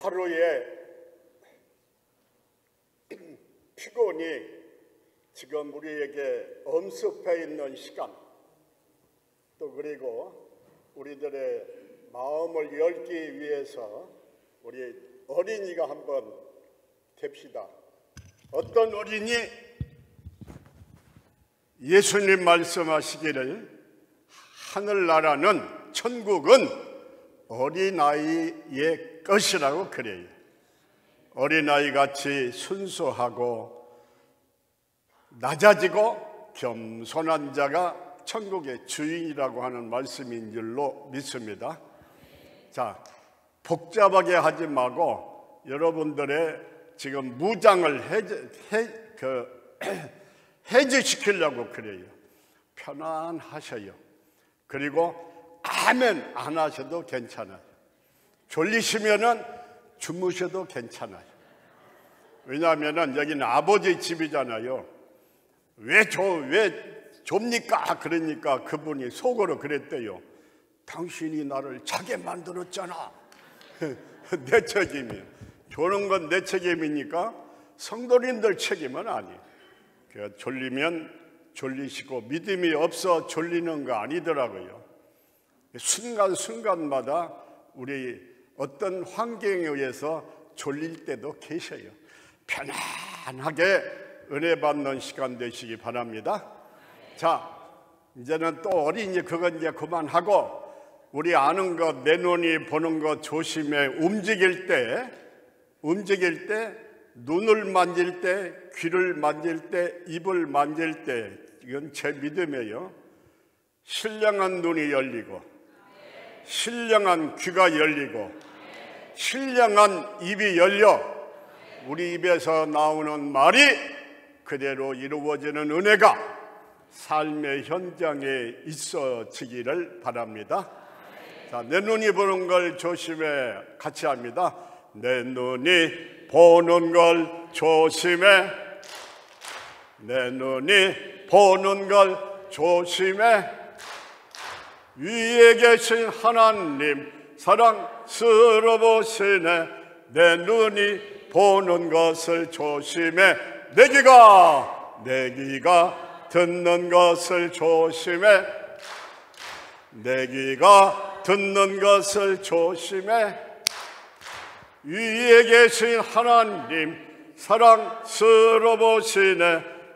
하루에 피곤이 지금 우리에게 엄습해 있는 시간, 또 그리고 우리들의 마음을 열기 위해서 우리 어린이가 한번 됩시다. 어떤 어린이? 예수님 말씀하시기를 하늘나라는, 천국은 어린아이의 것이라고 그래요. 어린아이같이 순수하고 낮아지고 겸손한 자가 천국의 주인이라고 하는 말씀인 줄로 믿습니다. 자, 복잡하게 하지 말고 여러분들의 지금 무장을 해제시키려고 그래요. 편안하셔요. 그리고 아멘 안 하셔도 괜찮아요. 졸리시면은 주무셔도 괜찮아요. 왜냐하면은 여기는 아버지 집이잖아요. 왜 좁니까? 그러니까 그분이 속으로 그랬대요. 당신이 나를 자게 만들었잖아. 내 책임이에요. 조는 건 내 책임이니까 성도님들 책임은 아니에요. 그러니까 졸리면 졸리시고 믿음이 없어 졸리는 거 아니더라고요. 순간순간마다 우리 어떤 환경에 의해서 졸릴 때도 계셔요. 편안하게 은혜 받는 시간 되시기 바랍니다. 자, 이제는 또 어린이 그건 이제 그만하고 우리 아는 것, 내 눈이 보는 것 조심해. 움직일 때 눈을 만질 때, 귀를 만질 때, 입을 만질 때, 이건 제 믿음이에요. 신령한 눈이 열리고 신령한 귀가 열리고 신령한 입이 열려 우리 입에서 나오는 말이 그대로 이루어지는 은혜가 삶의 현장에 있어지기를 바랍니다. 자, 내 눈이 보는 걸 조심해. 같이 합니다. 내 눈이 보는 걸 조심해. 내 눈이 보는 걸 조심해. 위에 계신 하나님 사랑스러우시네. 내 눈이 보는 것을 조심해. 내 귀가 듣는 것을 조심해. 내 귀가 듣는 것을 조심해. 위에 계신 하나님 사랑스러우시네.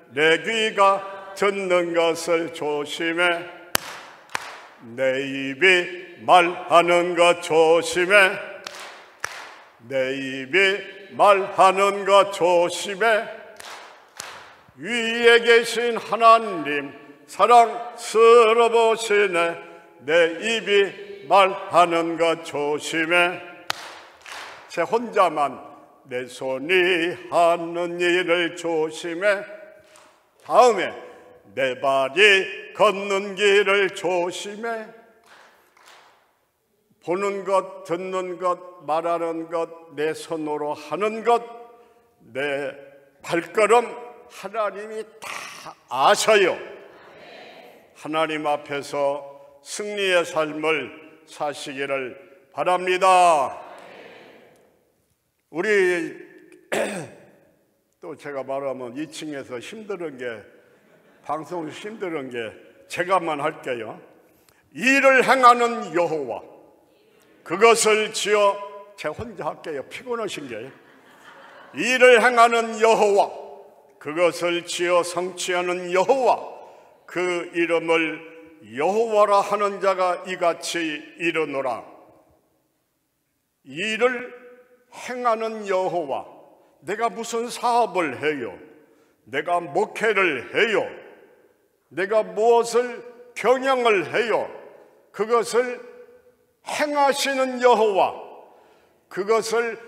내 귀가 듣는 것을 조심해. 내 입이 말하는 것 조심해. 내 입이 말하는 것 조심해. 위에 계신 하나님 사랑스러우시네. 내 입이 말하는 것 조심해. 제 혼자만 내 손이 하는 일을 조심해. 다음에 내 발이 걷는 길을 조심해. 보는 것, 듣는 것, 말하는 것, 내 손으로 하는 것, 내 발걸음 하나님이 다 아셔요. 하나님 앞에서 승리의 삶을 사시기를 바랍니다. 우리 또 제가 말하면 2층에서 힘든 게, 방송 힘든 게 제가만 할게요. 일을 행하는 여호와, 그것을 지어, 제가 혼자 할게요. 피곤하신 게. 일을 행하는 여호와, 그것을 지어 성취하는 여호와, 그 이름을 여호와라 하는 자가 이같이 이르노라. 일을 행하는 여호와, 내가 무슨 사업을 해요? 내가 목회를 해요? 내가 무엇을 경영을 해요? 그것을 행하시는 여호와, 그것을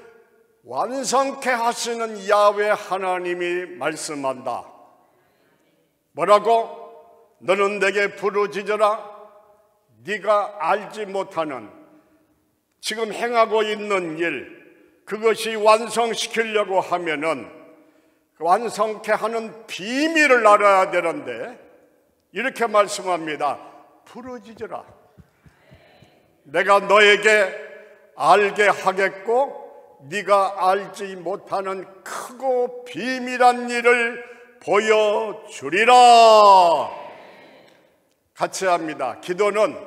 완성케 하시는 야훼 하나님이 말씀한다. 뭐라고? 너는 내게 부르짖어라. 네가 알지 못하는 지금 행하고 있는 일, 그것이 완성시키려고 하면은 완성케 하는 비밀을 알아야 되는데 이렇게 말씀합니다. 부르짖어라. 내가 너에게 알게 하겠고 네가 알지 못하는 크고 비밀한 일을 보여주리라. 같이 합니다. 기도는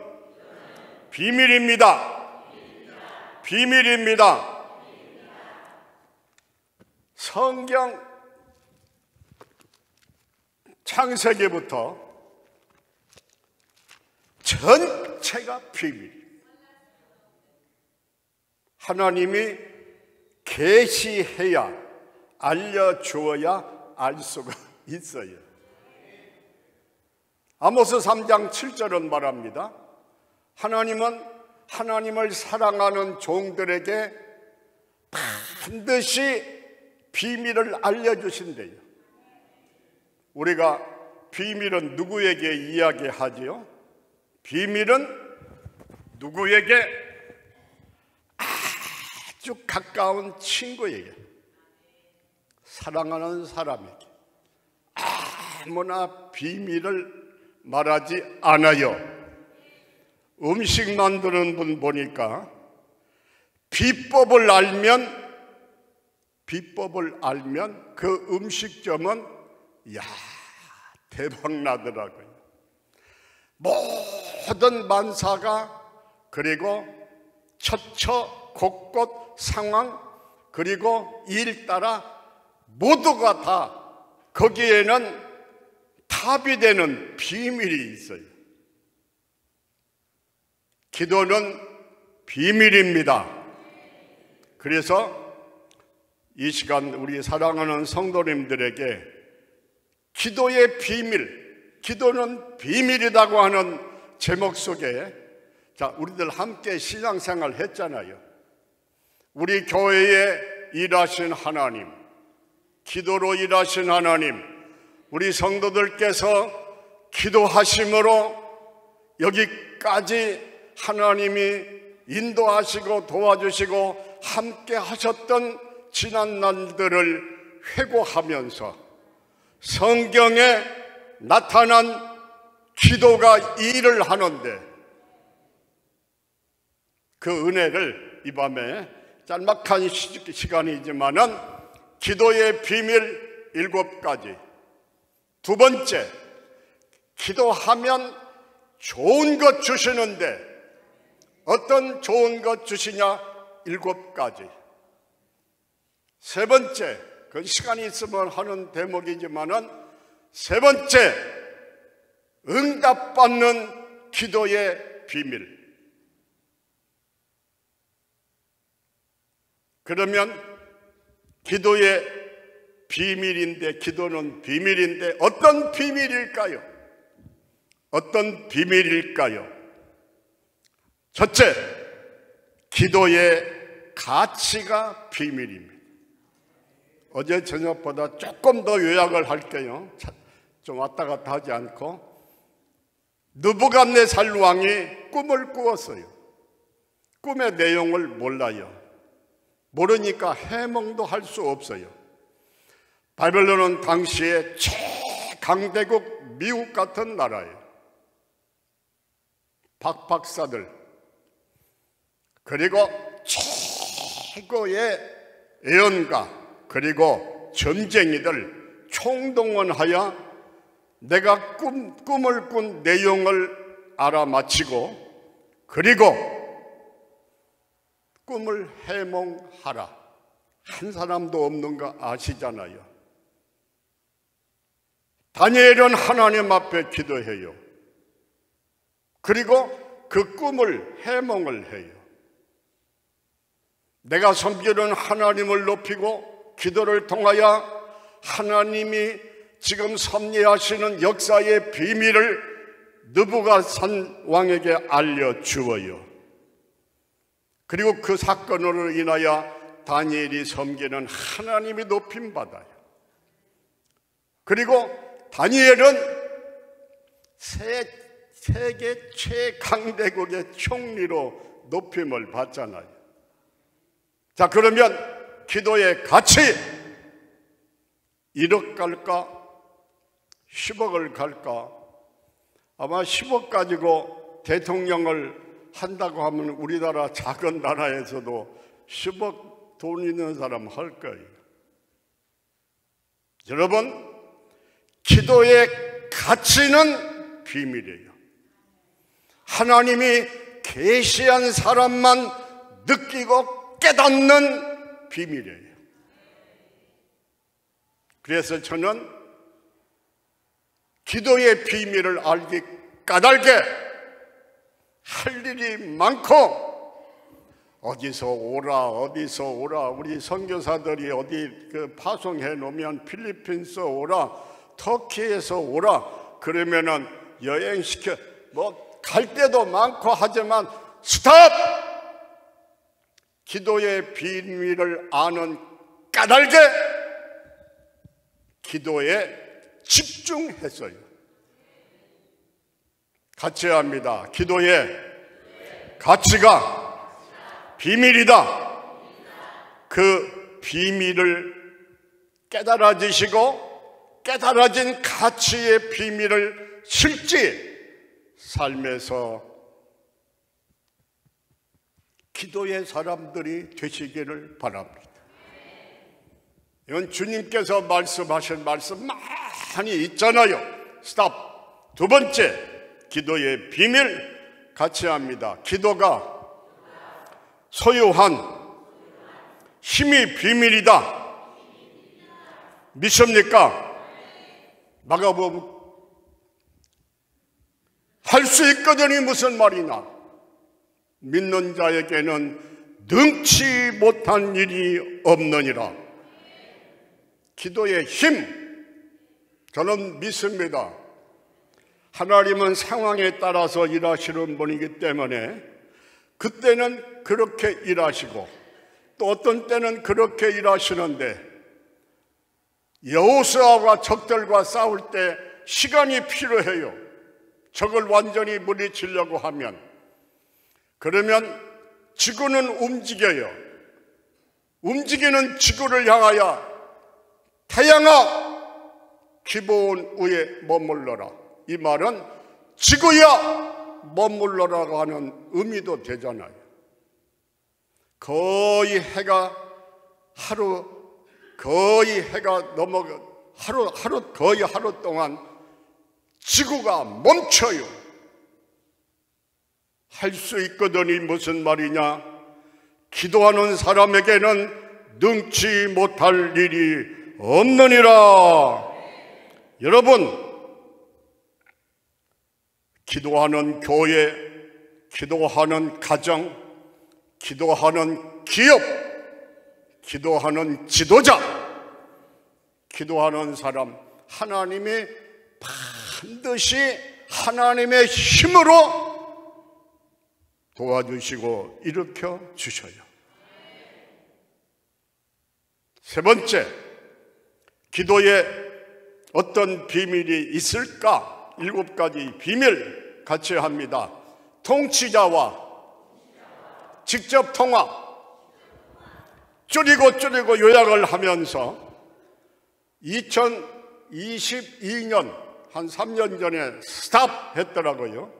비밀입니다. 비밀입니다. 성경 창세기부터 전체가 비밀입니다. 하나님이 계시해야, 알려주어야 알 수가 있어요. 아모스 3장 7절은 말합니다. 하나님은 하나님을 사랑하는 종들에게 반드시 비밀을 알려주신대요. 우리가 비밀은 누구에게 이야기하지요? 비밀은 누구에게? 아주 가까운 친구에게, 사랑하는 사람에게 아무나 비밀을 말하지 않아요. 음식 만드는 분 보니까 비법을 알면 그 음식점은 대박 나더라고요. 모든 만사가, 그리고 처처 곳곳 상황, 그리고 일 따라 모두가 다 거기에는 답이 되는 비밀이 있어요. 기도는 비밀입니다. 그래서 이 시간 우리 사랑하는 성도님들에게 기도의 비밀, 기도는 비밀이라고 하는 제목 속에, 우리들 함께 신앙생활 했잖아요. 우리 교회에 일하신 하나님, 기도로 일하신 하나님, 우리 성도들께서 기도하심으로 여기까지 하나님이 인도하시고 도와주시고 함께 하셨던 지난 날들을 회고하면서 성경에 나타난 기도가 일을 하는데, 그 은혜를 이 밤에 짤막한 시간이지만은 기도의 비밀 7가지. 두 번째, 기도하면 좋은 것 주시는데 어떤 좋은 것 주시냐? 7가지. 세 번째, 그 시간이 있으면 하는 대목이지만은 세 번째, 응답받는 기도의 비밀. 그러면 기도의 비밀인데, 기도는 비밀인데 어떤 비밀일까요? 어떤 비밀일까요? 첫째, 기도의 가치가 비밀입니다. 어제 저녁보다 조금 더 요약을 할게요. 좀 왔다 갔다 하지 않고. 느부갓네살 왕이 꿈을 꾸었어요. 꿈의 내용을 몰라요. 모르니까 해몽도 할 수 없어요. 바벨론은 당시에 최강대국 미국 같은 나라예요. 박박사들, 그리고 최고의 예언가, 그리고 점쟁이들 총동원하여 내가 꿈을 꾼 내용을 알아맞히고, 그리고 꿈을 해몽하라. 한 사람도 없는 거 아시잖아요. 다니엘은 하나님 앞에 기도해요. 그리고 그 꿈을 해몽을 해요. 내가 섬기는 하나님을 높이고 기도를 통하여 하나님이 지금 섭리하시는 역사의 비밀을 느부갓네살 왕에게 알려주어요. 그리고 그 사건으로 인하여 다니엘이 섬기는 하나님이 높임받아요. 그리고 다니엘은 세계 최강대국의 총리로 높임을 받잖아요. 자, 그러면 기도의 가치 1억 갈까? 10억을 갈까? 아마 10억 가지고 대통령을 한다고 하면 우리나라 작은 나라에서도 10억 돈 있는 사람 할 거예요. 여러분, 기도의 가치는 비밀이에요. 하나님이 계시한 사람만 느끼고 깨닫는 비밀이에요. 그래서 저는 기도의 비밀을 알기 까닭에 할 일이 많고, 어디서 오라 우리 선교사들이 어디 파송해 놓으면 필리핀에서 오라, 터키에서 오라 그러면은 여행시켜 갈 때도 많고 하지만 스탑! 기도의 비밀을 아는 까닭에 기도에 집중했어요. 같이 합니다. 기도의 가치가 비밀이다. 그 비밀을 깨달아지시고 깨달아진 가치의 비밀을 실제 삶에서 기도의 사람들이 되시기를 바랍니다. 이건 주님께서 말씀하신 말씀 많이 있잖아요. 스탑. 두 번째, 기도의 비밀 같이 합니다. 기도가 소유한 힘이 비밀이다. 믿습니까? 마가복음 할 수 있거든이 무슨 말이냐? 믿는 자에게는 능치 못한 일이 없느니라. 기도의 힘, 저는 믿습니다. 하나님은 상황에 따라서 일하시는 분이기 때문에 그때는 그렇게 일하시고 또 어떤 때는 그렇게 일하시는데, 여호수아가 적들과 싸울 때 시간이 필요해요. 적을 완전히 물리치려고 하면. 그러면 지구는 움직여요. 움직이는 지구를 향하여 태양아 기브온 위에 머물러라. 이 말은 지구야 머물러라고 하는 의미도 되잖아요. 거의 해가 넘어가 거의 하루 동안 지구가 멈춰요. 할 수 있거든이 무슨 말이냐? 기도하는 사람에게는 능치 못할 일이 없느니라. 여러분, 기도하는 교회, 기도하는 가정, 기도하는 기업, 기도하는 지도자, 기도하는 사람, 하나님이 반드시 하나님의 힘으로 도와주시고 일으켜 주셔요. 세 번째, 기도에 어떤 비밀이 있을까? 7가지 비밀 같이 합니다. 통치자와 직접 통화, 줄이고 요약을 하면서 2022년 한 3년 전에 스탑 했더라고요.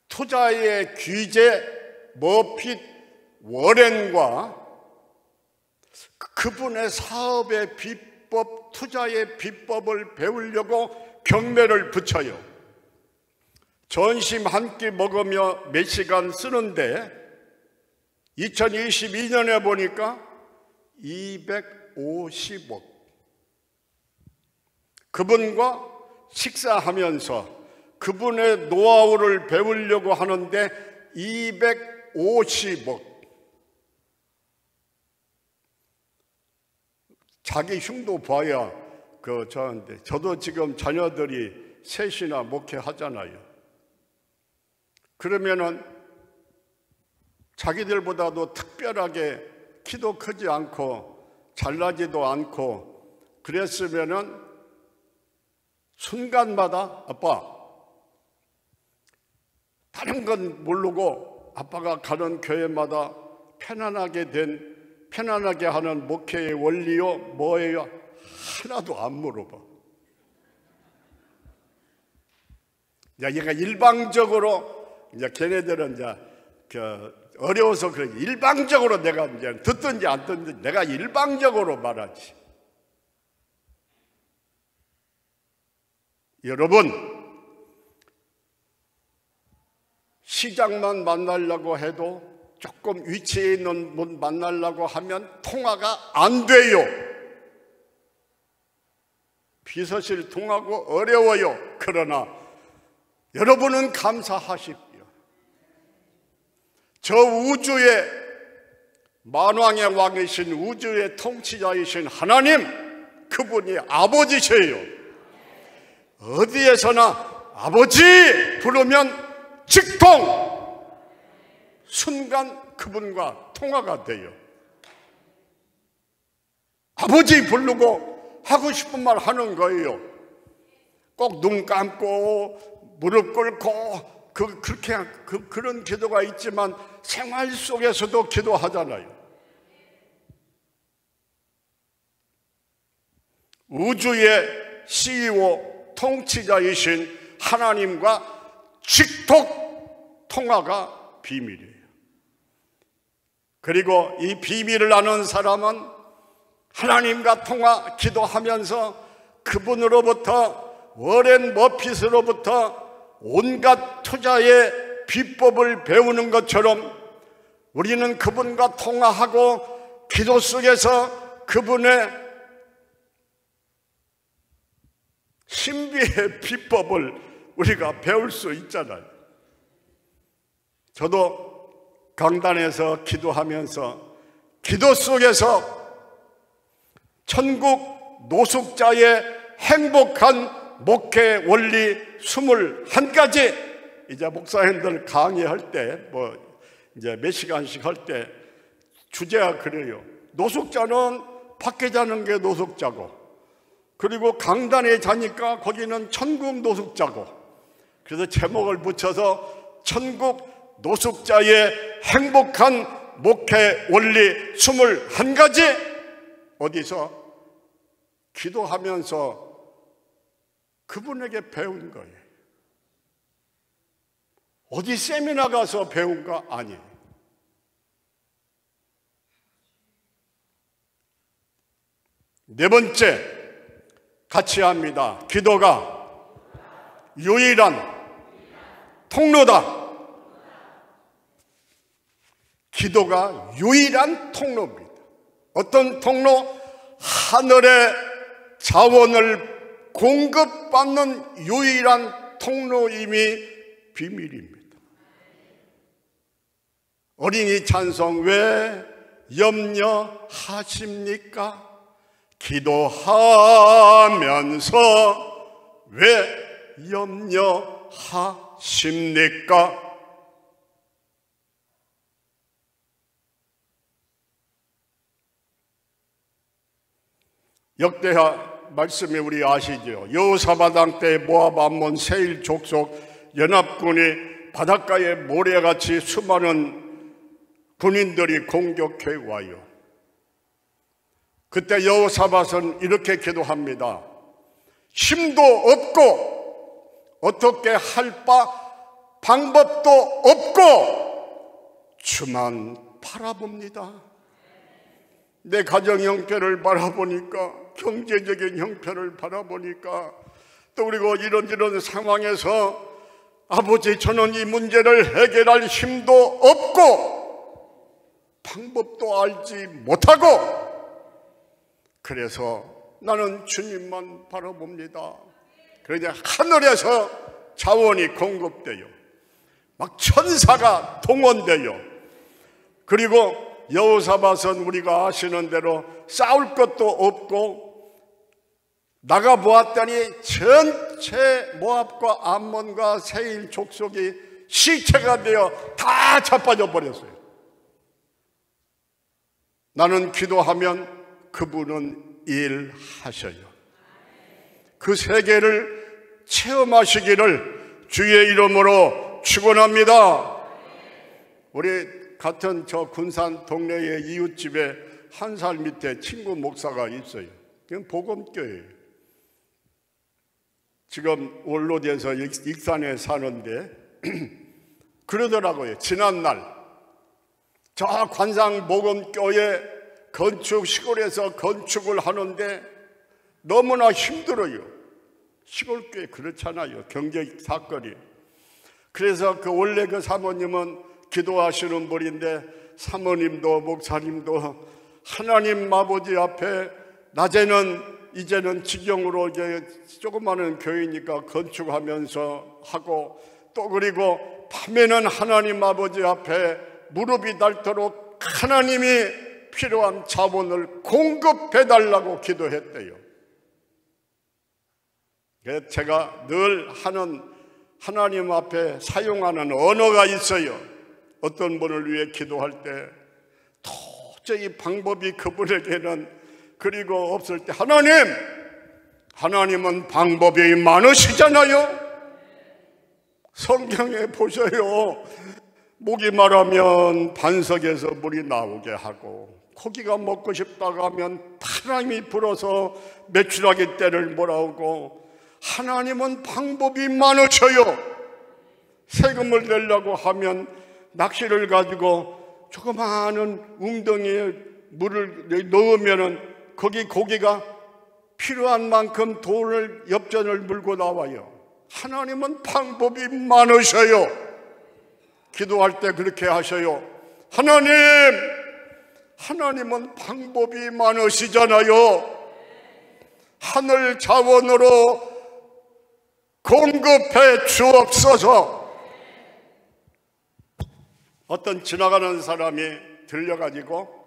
투자의 귀재 머핏 워렌과 그분의 사업의 비법, 투자의 비법을 배우려고 경매를 붙여요. 전심 한 끼 먹으며 몇 시간 쓰는데 2022년에 보니까 250억. 그분과 식사하면서 그분의 노하우를 배우려고 하는데 250억. 자기 흉도 봐야 저한테. 저도 지금 자녀들이 셋이나 목회하잖아요. 그러면은 자기들보다도 특별하게 키도 크지 않고 잘나지도 않고 그랬으면은 순간마다 아빠, 다른 건 모르고 아빠가 가는 교회마다 편안하게 하는 목회의 원리요 뭐예요? 하나도 안 물어봐. 이제 얘가 일방적으로 이제 걔네들은 이제 어려워서 그래. 일방적으로 내가 이제 듣든지 안 듣든지 내가 일방적으로 말하지. 여러분, 시장만 만나려고 해도 조금 위치에 있는 분 만나려고 하면 통화가 안 돼요. 비서실 통하고 어려워요. 그러나 여러분은 감사하십시오. 저 우주의 만왕의 왕이신 우주의 통치자이신 하나님, 그분이 아버지세요. 어디에서나 아버지 부르면 직통, 순간 그분과 통화가 돼요. 아버지 부르고 하고 싶은 말 하는 거예요. 꼭 눈 감고 무릎 꿇고 그런 기도가 있지만 생활 속에서도 기도하잖아요. 우주의 CEO 통치자이신 하나님과 직통 통화가 비밀이에요. 그리고 이 비밀을 아는 사람은 하나님과 통화 기도하면서 그분으로부터, 워렌 버핏으로부터 온갖 투자의 비법을 배우는 것처럼 우리는 그분과 통화하고 기도 속에서 그분의 신비의 비법을 우리가 배울 수 있잖아요. 저도 강단에서 기도하면서 기도 속에서 천국 노숙자의 행복한 목회 원리 21가지, 이제 목사님들 강의할 때 이제 몇 시간씩 할 때 주제가 그래요. 노숙자는 밖에 자는 게 노숙자고, 그리고 강단에 자니까 거기는 천국 노숙자고, 그래서 제목을 붙여서 천국 노숙자의 행복한 목회 원리 21가지, 어디서 기도하면서 그분에게 배운 거예요. 어디 세미나 가서 배운 거 아니에요. 네 번째, 같이 합니다. 기도가 유일한 통로다. 기도가 유일한 통로입니다. 어떤 통로? 하늘의 자원을 공급받는 유일한 통로임이 비밀입니다. 어린이 찬송 왜 염려하십니까? 기도하면서 왜 염려하십니까? 역대하 말씀에 우리 아시죠? 여호사밧 때 모압 암몬 세일 족속 연합군이 바닷가에 모래같이 수많은 군인들이 공격해 와요. 그때 여호사밧은 이렇게 기도합니다. 힘도 없고 어떻게 할 방법도 없고 주만 바라봅니다. 내 가정 형편을 바라보니까, 경제적인 형편을 바라보니까, 또 그리고 이런 상황에서 아버지, 저는 이 문제를 해결할 힘도 없고 방법도 알지 못하고, 그래서 나는 주님만 바라봅니다. 그러자 하늘에서 자원이 공급돼요. 막 천사가 동원돼요. 그리고 여호사밧은 우리가 아시는 대로 싸울 것도 없고, 나가 보았더니 전체 모압과 암몬과 세일 족속이 시체가 되어 다 자빠져 버렸어요. 나는 기도하면 그분은 일하셔요. 그 세계를 체험하시기를 주의 이름으로 축원합니다. 우리 같은 저 군산 동네의 이웃집에 한 살 밑에 친구 목사가 있어요. 그건 복음교회예요. 지금 원로대에서 익산에 사는데 그러더라고요. 지난날 저 관상복음교회 건축 시골에서 건축을 하는데 너무나 힘들어요. 시골교회 그렇잖아요. 경제 사건이. 그래서 원래 그 사모님은 기도하시는 분인데 사모님도 목사님도 하나님 아버지 앞에 낮에는 이제는 직영으로 이제 조그마한 교회니까 건축하면서 하고 또 그리고 밤에는 하나님 아버지 앞에 무릎이 닳도록 하나님이 필요한 자본을 공급해 달라고 기도했대요. 제가 늘 하는 하나님 앞에 사용하는 언어가 있어요. 어떤 분을 위해 기도할 때 도저히 방법이 그분에게는 그리고 없을 때 하나님은 방법이 많으시잖아요. 성경에 보세요. 목이 마르면 반석에서 물이 나오게 하고 고기가 먹고 싶다고 하면 바람이 불어서 메추라기 떼를 몰아오고 하나님은 방법이 많으셔요. 세금을 내려고 하면 낚시를 가지고 조그마한 웅덩이에 물을 넣으면 거기 고기가 필요한 만큼 돌을 엽전을 물고 나와요. 하나님은 방법이 많으셔요. 기도할 때 그렇게 하셔요. 하나님은 방법이 많으시잖아요. 하늘 자원으로 공급해 주옵소서. 어떤 지나가는 사람이 들려가지고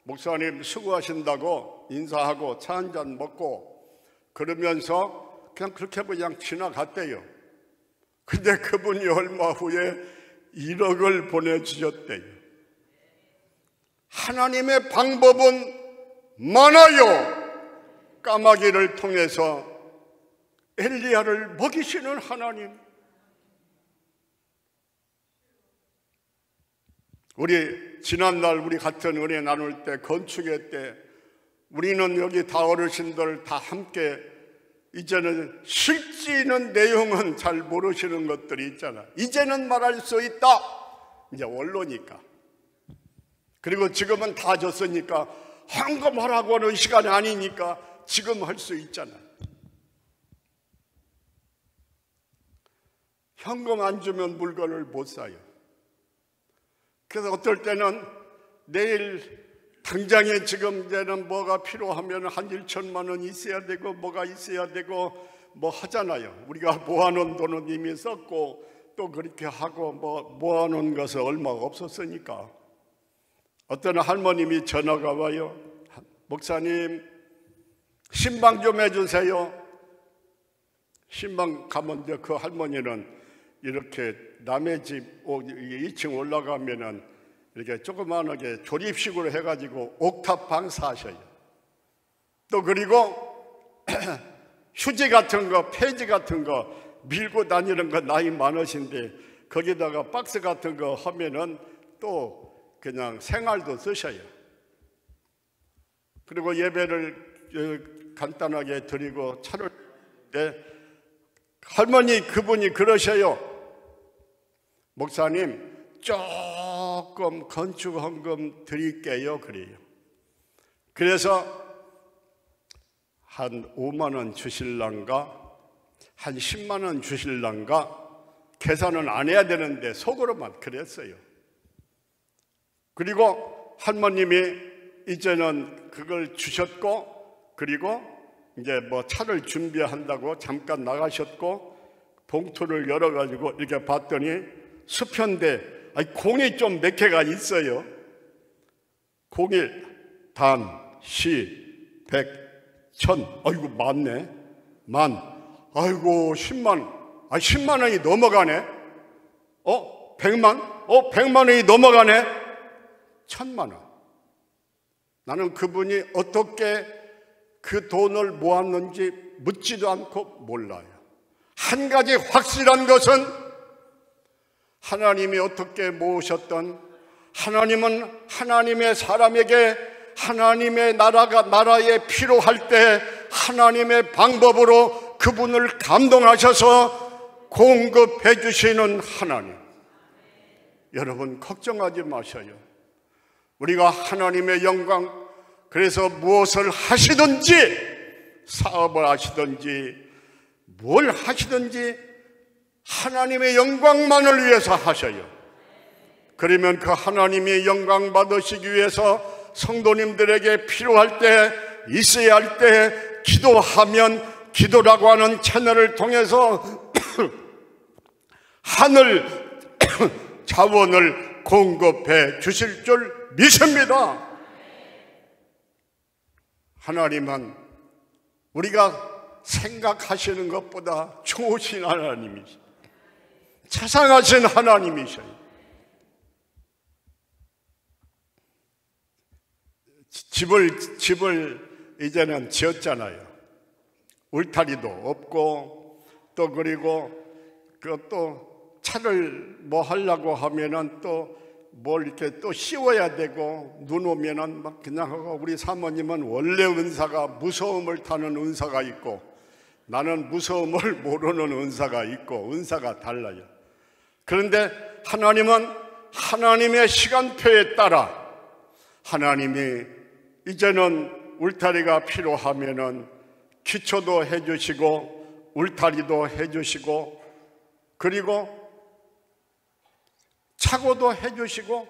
목사님 수고하신다고 인사하고 차 한잔 먹고 그러면서 그냥 지나갔대요. 근데 그분이 얼마 후에 1억을 보내주셨대요. 하나님의 방법은 많아요. 까마귀를 통해서 엘리야를 먹이시는 하나님. 우리 지난날 우리 같은 은혜 나눌 때 건축회 때 우리는 여기 다 어르신들 다 함께 이제는 실지 있는 내용은 잘 모르시는 것들이 있잖아. 이제는 말할 수 있다. 이제 원로니까. 그리고 지금은 다 졌으니까 헌금하라고 하는 시간이 아니니까 지금 할 수 있잖아. 현금 안 주면 물건을 못 사요. 그래서 어떨 때는 내일 당장에 지금 이제는 뭐가 필요하면 한 1천만 원 있어야 되고 뭐가 있어야 되고 뭐 하잖아요. 우리가 모아놓은 돈은 이미 썼고 또 그렇게 하고 모아놓은 것은 얼마가 없었으니까. 어떤 할머님이 전화가 와요. 목사님 신방 좀 해주세요. 신방 가면 그 할머니는 이렇게 남의 집 2층 올라가면은 이렇게 조그만하게 조립식으로 해가지고 옥탑방 사셔요. 또 그리고 휴지 같은 거, 폐지 같은 거 밀고 다니는 거 나이 많으신데 거기다가 박스 같은 거 하면은 또 그냥 생활도 쓰셔요. 그리고 예배를 간단하게 드리고 차를 때 할머니 그분이 그러셔요. 목사님 조금 건축 헌금 드릴게요. 그래요. 그래서 한 5만 원 주실란가 한 10만 원 주실란가 계산은 안 해야 되는데 속으로만 그랬어요. 그리고 할머님이 이제는 그걸 주셨고 그리고 이제 뭐 차를 준비한다고 잠깐 나가셨고 봉투를 열어가지고 이렇게 봤더니 수편대 공이 좀 몇 개가 있어요. 01, 단, 시, 100, 1000. 아이고 많네. 만. 아이고 10만. 10만 원이 넘어가네. 100만? 100만 원이 넘어가네. 1000만 원. 나는 그분이 어떻게 그 돈을 모았는지 묻지도 않고 몰라요. 한 가지 확실한 것은 하나님이 어떻게 모으셨던 하나님은 하나님의 사람에게 하나님의 나라에 필요할 때 하나님의 방법으로 그분을 감동하셔서 공급해 주시는 하나님. 여러분 걱정하지 마셔요. 우리가 하나님의 영광, 그래서 무엇을 하시든지, 사업을 하시든지 뭘 하시든지 하나님의 영광만을 위해서 하셔요. 그러면 그 하나님의 영광 받으시기 위해서 성도님들에게 필요할 때, 있어야 할 때 기도하면 기도라고 하는 채널을 통해서 하늘 자원을 공급해 주실 줄 믿습니다. 하나님은 우리가 생각하시는 것보다 좋으신 하나님이시죠. 자상하신 하나님이셔요. 집을 이제는 지었잖아요. 울타리도 없고, 또 그리고 또 차를 뭐 하려고 하면은 또 뭘 이렇게 또 씌워야 되고, 눈 오면은 막 그냥 하고, 우리 사모님은 원래 은사가 무서움을 타는 은사가 있고, 나는 무서움을 모르는 은사가 있고, 은사가 달라요. 그런데 하나님은 하나님의 시간표에 따라 하나님이 이제는 울타리가 필요하면은 기초도 해주시고 울타리도 해주시고 그리고 차고도 해주시고,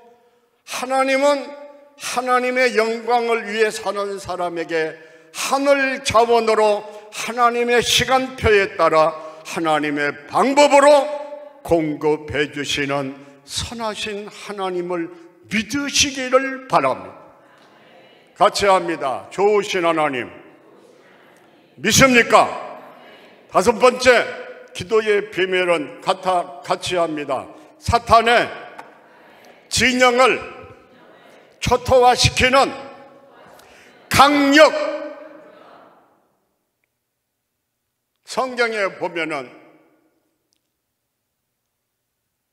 하나님은 하나님의 영광을 위해 사는 사람에게 하늘 자원으로 하나님의 시간표에 따라 하나님의 방법으로 공급해 주시는 선하신 하나님을 믿으시기를 바랍니다. 같이 합니다. 좋으신 하나님 믿습니까? 다섯 번째 기도의 비밀은 같이 합니다. 사탄의 진영을 초토화시키는 강력. 성경에 보면은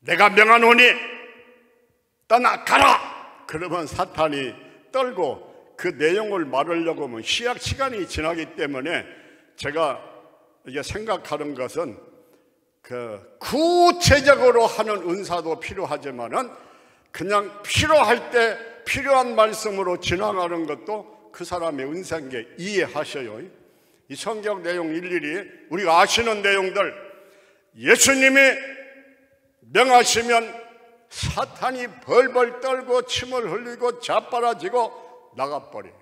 내가 명하노니 떠나가라 그러면 사탄이 떨고, 그 내용을 말하려고 하면 시약 시간이 지나기 때문에 제가 이게 생각하는 것은 그 구체적으로 하는 은사도 필요하지만은 그냥 필요할 때 필요한 말씀으로 지나가는 것도 그 사람의 은사인 게 이해하셔요. 이 성경 내용 일일이 우리가 아시는 내용들, 예수님이 명하시면 사탄이 벌벌 떨고 침을 흘리고 자빠라지고 나가버려요.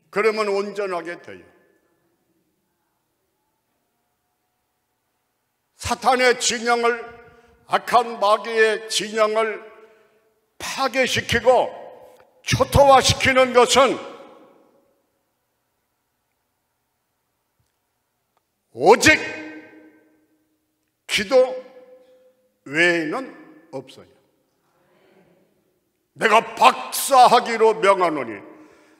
그러면 온전하게 돼요. 사탄의 진영을, 악한 마귀의 진영을 파괴시키고 초토화시키는 것은 오직 기도 외에는 없어요. 내가 박사하기로 명하노니,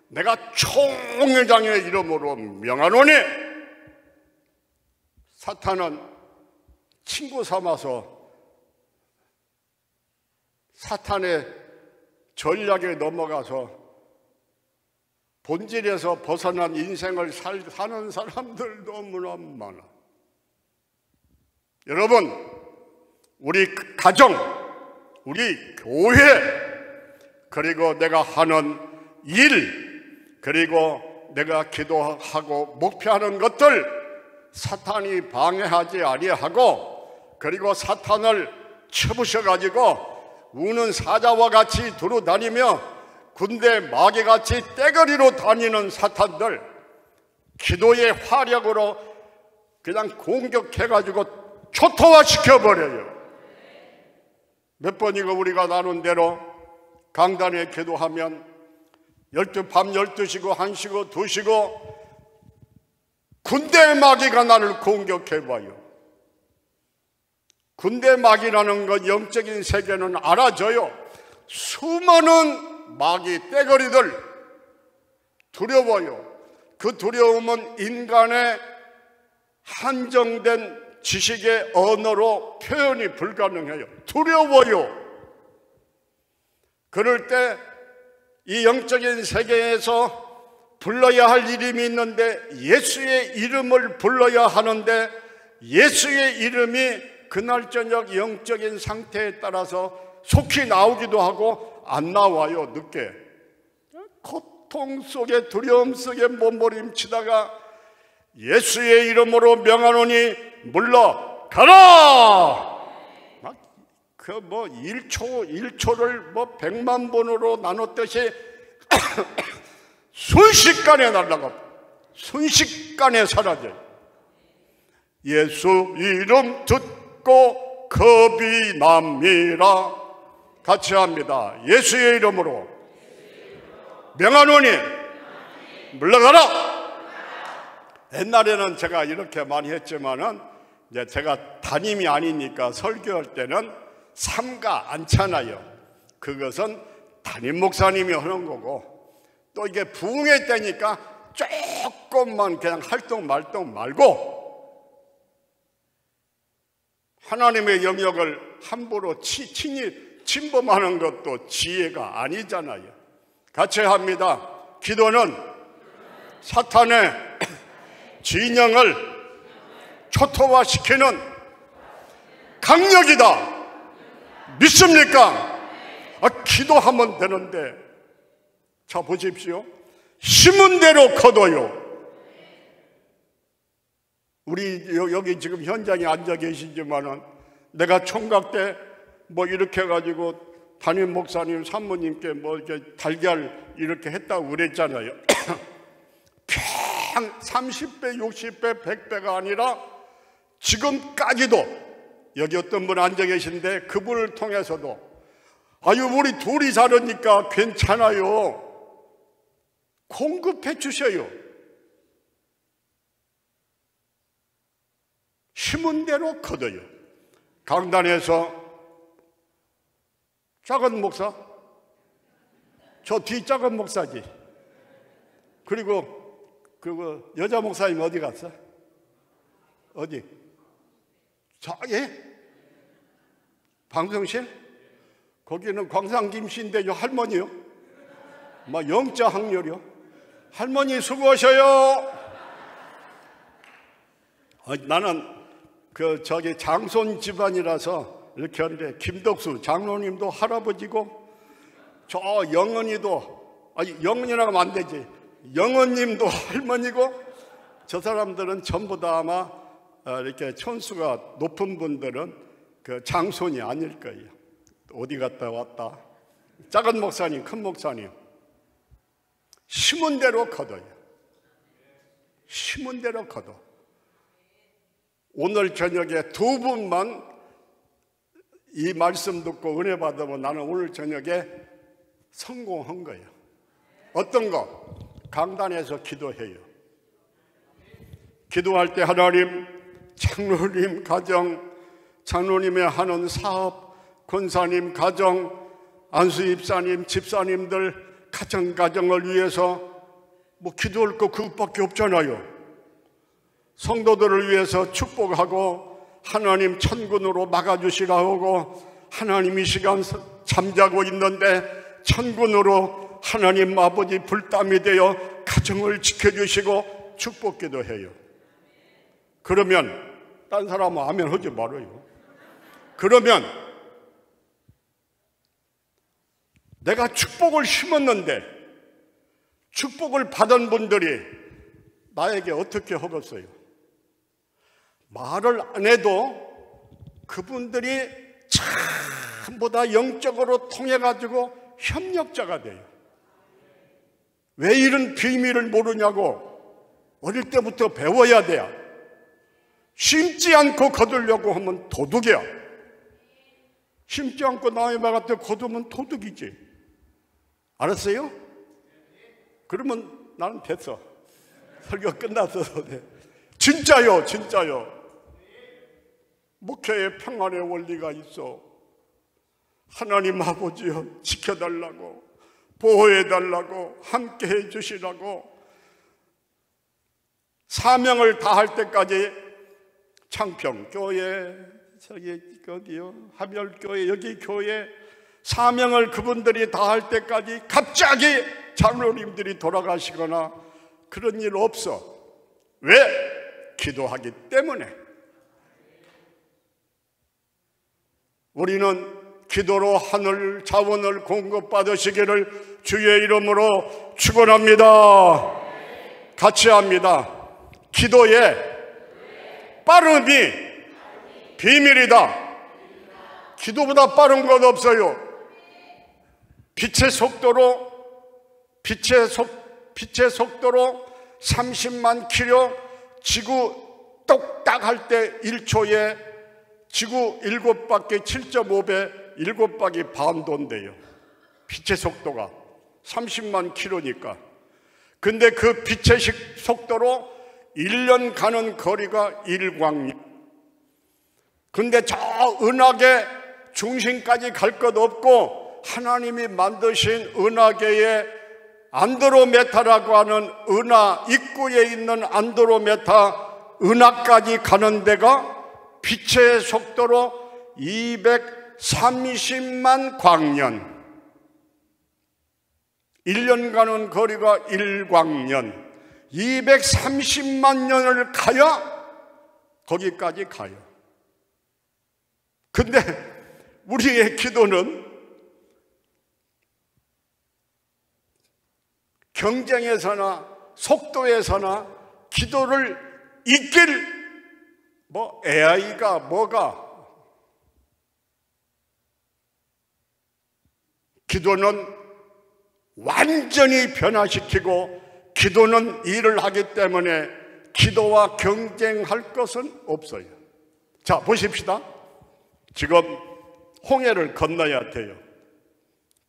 내가 총회장의 이름으로 명하노니, 사탄은 친구 삼아서 사탄의 전략에 넘어가서 본질에서 벗어난 인생을 사는 사람들 너무나 많아. 여러분, 우리 가정, 우리 교회, 그리고 내가 하는 일, 그리고 내가 기도하고 목표하는 것들 사탄이 방해하지 아니하고, 그리고 사탄을 쳐부셔가지고 우는 사자와 같이 두루다니며 군대 마귀같이 떼거리로 다니는 사탄들, 기도의 화력으로 그냥 공격해가지고 초토화시켜버려요. 몇 번이고 우리가 나눈 대로 강단에 기도하면 밤 12시고 1시고 2시고 군대 마귀가 나를 공격해봐요. 군대 마귀라는 것 영적인 세계는 알아줘요. 수많은 마귀 떼거리들 두려워요. 그 두려움은 인간의 한정된 지식의 언어로 표현이 불가능해요. 두려워요. 그럴 때 이 영적인 세계에서 불러야 할 이름이 있는데 예수의 이름을 불러야 하는데, 예수의 이름이 그날 저녁 영적인 상태에 따라서 속히 나오기도 하고 안 나와요. 늦게. 고통 속에 두려움 속에 몸부림치다가 예수의 이름으로 명하노니 물러가라. 그 뭐 1초를 뭐 100만 번으로 나눴듯이 순식간에 날아가, 순식간에 사라져요. 예수 이름 듣고 겁이 납니다. 같이 합니다. 예수의 이름으로 명하노니 물러가라. 옛날에는 제가 이렇게 많이 했지만은 이제 제가 담임이 아니니까 설교할 때는 삼가 않잖아요. 그것은 담임 목사님이 하는 거고, 또 이게 부흥회 때니까 조금만 그냥 활동 말동 말고 하나님의 영역을 함부로 친히 침범하는 것도 지혜가 아니잖아요. 같이 합니다. 기도는 사탄의 진영을 초토화시키는 강력이다. 믿습니까? 기도하면 되는데, 자 보십시오. 심은 대로 거둬요. 우리 여기 지금 현장에 앉아 계시지만은 내가 총각 때 뭐 이렇게 해가지고 담임 목사님 산모님께 뭐 이렇게 달걀 이렇게 했다고 그랬잖아요. 평 30배, 60배, 100배가 아니라 지금까지도 여기 어떤 분 앉아 계신데 그분을 통해서도 아유 우리 둘이 살으니까 괜찮아요. 공급해 주셔요. 심은 대로 거둬요. 강단에서 작은 목사, 저 뒤 작은 목사지. 그리고 그 여자 목사님 어디 갔어? 어디? 저기 방송실? 거기는 광산김씨인데 요 할머니요? 막 영자 학렬이요? 할머니 수고하셔요. 나는 저기 장손 집안이라서 이렇게 하는데 김덕수 장로님도 할아버지고 저 영은이도, 아니 영은이라고 하면 안 되지, 영은님도 할머니고, 저 사람들은 전부 다 아마 이렇게 촌수가 높은 분들은 그 장손이 아닐 거예요. 어디 갔다 왔다. 작은 목사님, 큰 목사님, 심은 대로 거둬요. 심은 대로 거둬. 오늘 저녁에 두 분만 이 말씀 듣고 은혜 받으면 나는 오늘 저녁에 성공한 거예요. 어떤 거? 강단에서 기도해요. 기도할 때 하나님, 장로님 가정, 장로님의 하는 사업, 권사님 가정, 안수입사님, 집사님들 가정을 위해서 뭐 기도할 거 그것밖에 없잖아요. 성도들을 위해서 축복하고 하나님 천군으로 막아주시라 하고, 하나님 이 시간 잠자고 있는데 천군으로 하나님 아버지 불담이 되어 가정을 지켜주시고 축복기도 해요. 그러면 딴 사람은 아멘 하지 말아요. 그러면 내가 축복을 심었는데 축복을 받은 분들이 나에게 어떻게 하겠어요? 말을 안 해도 그분들이 전부 다 영적으로 통해가지고 협력자가 돼요. 왜 이런 비밀을 모르냐고 어릴 때부터 배워야 돼요. 심지 않고 거두려고 하면 도둑이야. 심지 않고 남의 말 같아 거두면 도둑이지. 알았어요? 그러면 나는 됐어. 설교 끝났어도 돼. 진짜요, 진짜요. 목회에 평안의 원리가 있어. 하나님 아버지여 지켜달라고, 보호해달라고, 함께 해주시라고, 사명을 다할 때까지 창평교회, 저기 어디요, 하별교회, 여기 교회 사명을 그분들이 다할 때까지 갑자기 장로님들이 돌아가시거나 그런 일 없어. 왜? 기도하기 때문에. 우리는 기도로 하늘 자원을 공급받으시기를 주의 이름으로 축원합니다. 같이 합니다. 기도의 빠름이 비밀이다. 기도보다 빠른 것 없어요. 빛의 속도로 30만 킬로, 지구 똑딱 할 때 1초에 지구 7바퀴 7.5배 7바퀴 반 돈대요. 빛의 속도가 30만 킬로니까. 근데 그 빛의 속도로 1년 가는 거리가 1광년. 근데 저 은하계 중심까지 갈 것 없고 하나님이 만드신 은하계의 안드로메다라고 하는 은하 입구에 있는 안드로메다 은하까지 가는 데가 빛의 속도로 230만 광년, 1년 가는 거리가 1광년, 230만 년을 가야 거기까지 가요. 근데 우리의 기도는 경쟁에서나 속도에서나 기도를 이길 AI가 뭐가, 기도는 완전히 변화시키고 기도는 일을 하기 때문에 기도와 경쟁할 것은 없어요. 자, 보십시다. 지금 홍해를 건너야 돼요.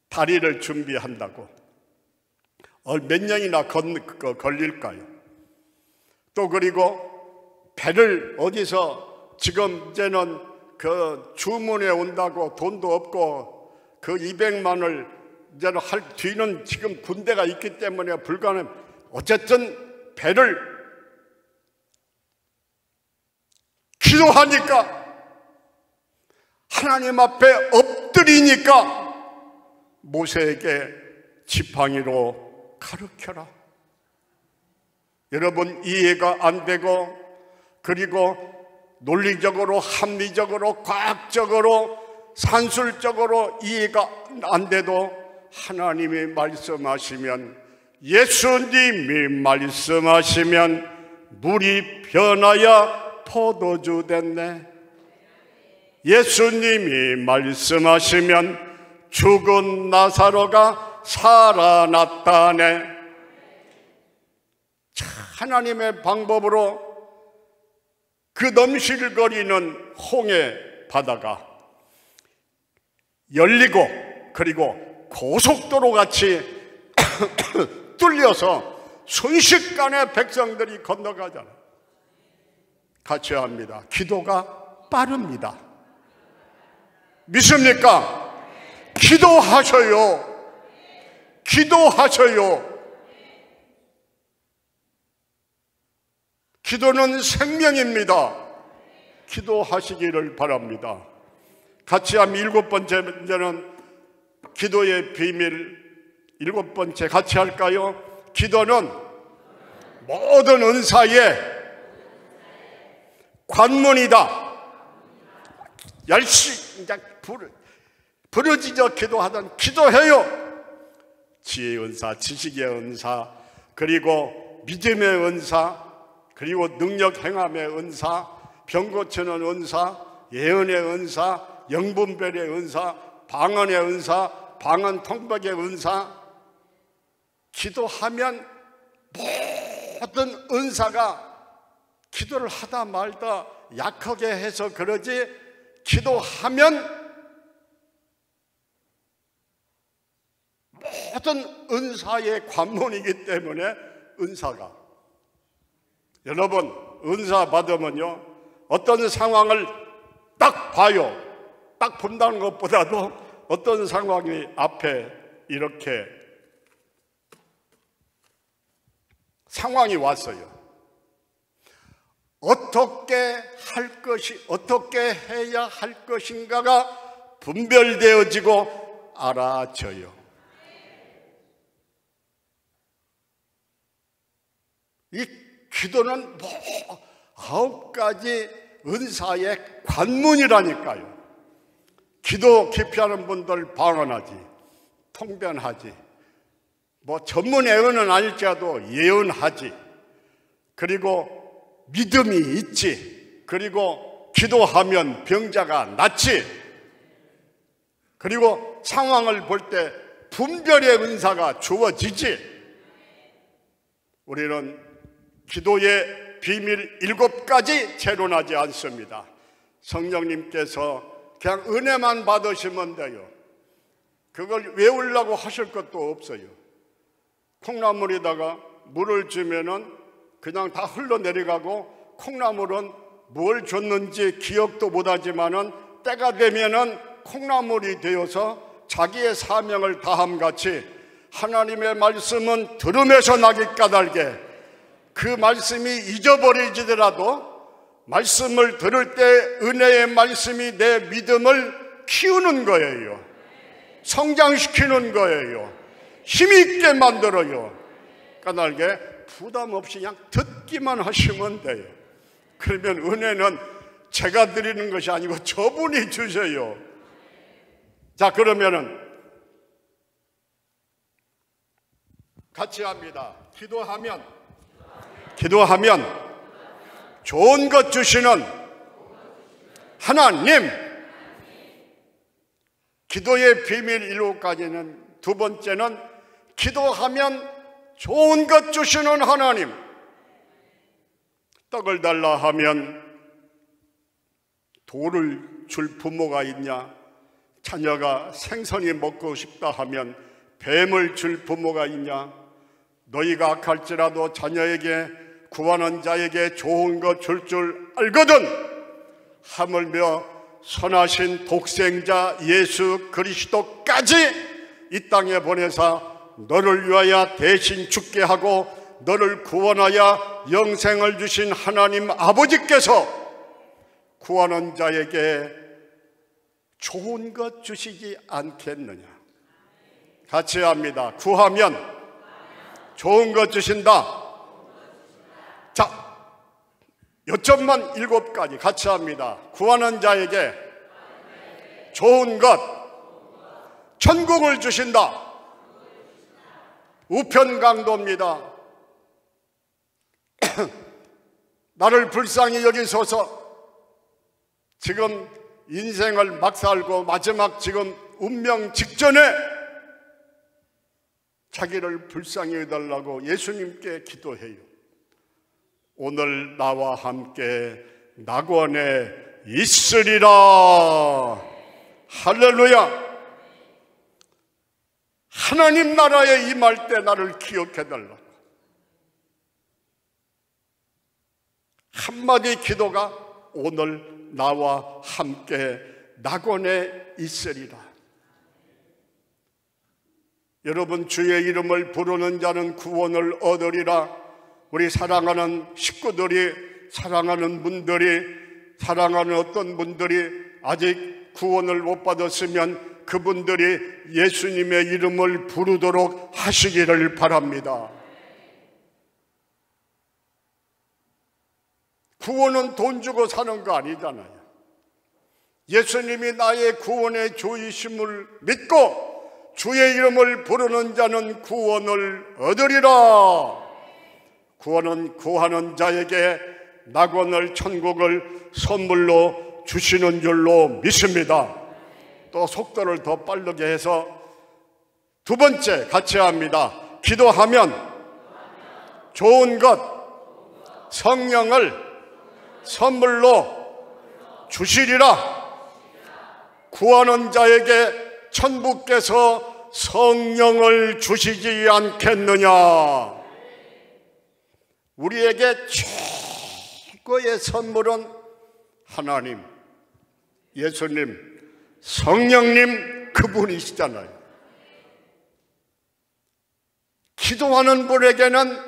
다리를 준비한다고. 몇 년이나 걸릴까요? 또 그리고 배를 어디서 지금 이제는 그 주문에 온다고 돈도 없고 그 200만을 이제는 할 뒤는 지금 군대가 있기 때문에 불가능. 어쨌든 배를 기도하니까 하나님 앞에 엎드리니까 모세에게 지팡이로 가르쳐라. 여러분, 이해가 안 되고 그리고 논리적으로 합리적으로 과학적으로 산술적으로 이해가 안 돼도 하나님이 말씀하시면, 예수님이 말씀하시면 물이 변하여 포도주 됐네. 예수님이 말씀하시면 죽은 나사로가 살아났다네. 하나님의 방법으로 그 넘실거리는 홍해 바다가 열리고 그리고 고속도로 같이 뚫려서 순식간에 백성들이 건너가잖아요. 같이 합니다. 기도가 빠릅니다. 믿습니까? 기도하셔요. 기도하셔요. 기도는 생명입니다. 기도하시기를 바랍니다. 같이 하면 7번째는 기도의 비밀. 7번째 같이 할까요? 기도는 모든 은사의 관문이다. 열심히 부르짖어 기도하던 기도해요. 지혜의 은사, 지식의 은사, 그리고 믿음의 은사, 그리고 능력 행함의 은사, 병 고치는 은사, 예언의 은사, 영분별의 은사, 방언의 은사, 방언 통역의 은사. 기도하면 모든 은사가, 기도를 하다 말다 약하게 해서 그러지, 기도하면 모든 은사의 관문이기 때문에 은사가, 여러분 은사 받으면요 어떤 상황을 딱 봐요. 딱 본다는 것보다도 어떤 상황이 앞에 이렇게 상황이 왔어요. 어떻게 해야 할 것인가가 분별되어지고 알아져요. 이 기도는 9가지 은사의 관문이라니까요. 기도 깊이 하는 분들 방언하지, 통변하지, 뭐 전문 예언은 아닐지라도 예언하지, 그리고 믿음이 있지, 그리고 기도하면 병자가 낫지, 그리고 상황을 볼 때 분별의 은사가 주어지지. 우리는 기도의 비밀 7가지 재론하지 않습니다. 성령님께서 그냥 은혜만 받으시면 돼요. 그걸 외우려고 하실 것도 없어요. 콩나물에다가 물을 주면은 그냥 다 흘러내려가고, 콩나물은 뭘 줬는지 기억도 못하지만은 때가 되면은 콩나물이 되어서 자기의 사명을 다함같이 하나님의 말씀은 들음에서 나기 까닭에 그 말씀이 잊어버리지더라도 말씀을 들을 때 은혜의 말씀이 내 믿음을 키우는 거예요. 성장시키는 거예요. 힘있게 만들어요. 까닭에 부담 없이 그냥 듣기만 하시면 돼요. 그러면 은혜는 제가 드리는 것이 아니고 저분이 주셔요. 자, 그러면은 같이 합니다. 기도하면 좋은 것 주시는 하나님. 기도의 비밀 7가지는 두 번째는 기도하면 좋은 것 주시는 하나님. 떡을 달라 하면 돌을 줄 부모가 있냐? 자녀가 생선이 먹고 싶다 하면 뱀을 줄 부모가 있냐? 너희가 악할지라도 자녀에게 구하는 자에게 좋은 것 줄 알거든. 하물며 선하신 독생자 예수 그리스도까지 이 땅에 보내사 너를 위하여 대신 죽게 하고 너를 구원하여 영생을 주신 하나님 아버지께서 구하는 자에게 좋은 것 주시지 않겠느냐? 같이 합니다. 구하면 좋은 것 주신다. 자, 요점만 7가지 같이 합니다. 구하는 자에게 좋은 것, 천국을 주신다. 우편강도입니다. 나를 불쌍히 여기소서. 지금 인생을 막 살고 마지막 지금 운명 직전에 자기를 불쌍히 해달라고 예수님께 기도해요. 오늘 나와 함께 낙원에 있으리라. 할렐루야. 하나님 나라에 임할 때 나를 기억해달라고. 한마디 기도가 오늘 나와 함께 낙원에 있으리라. 여러분, 주의 이름을 부르는 자는 구원을 얻으리라. 우리 사랑하는 식구들이, 사랑하는 분들이, 사랑하는 어떤 분들이 아직 구원을 못 받았으면 그분들이 예수님의 이름을 부르도록 하시기를 바랍니다. 구원은 돈 주고 사는 거 아니잖아요. 예수님이 나의 구원의 주이심을 믿고 주의 이름을 부르는 자는 구원을 얻으리라. 구원은 구하는 자에게 낙원을, 천국을 선물로 주시는 줄로 믿습니다. 또 속도를 더 빠르게 해서 두 번째 같이 합니다. 기도하면 좋은 것, 성령을 선물로 주시리라. 구하는 자에게 천부께서 성령을 주시지 않겠느냐? 우리에게 최고의 선물은 하나님, 예수님, 성령님 그분이시잖아요. 기도하는 분에게는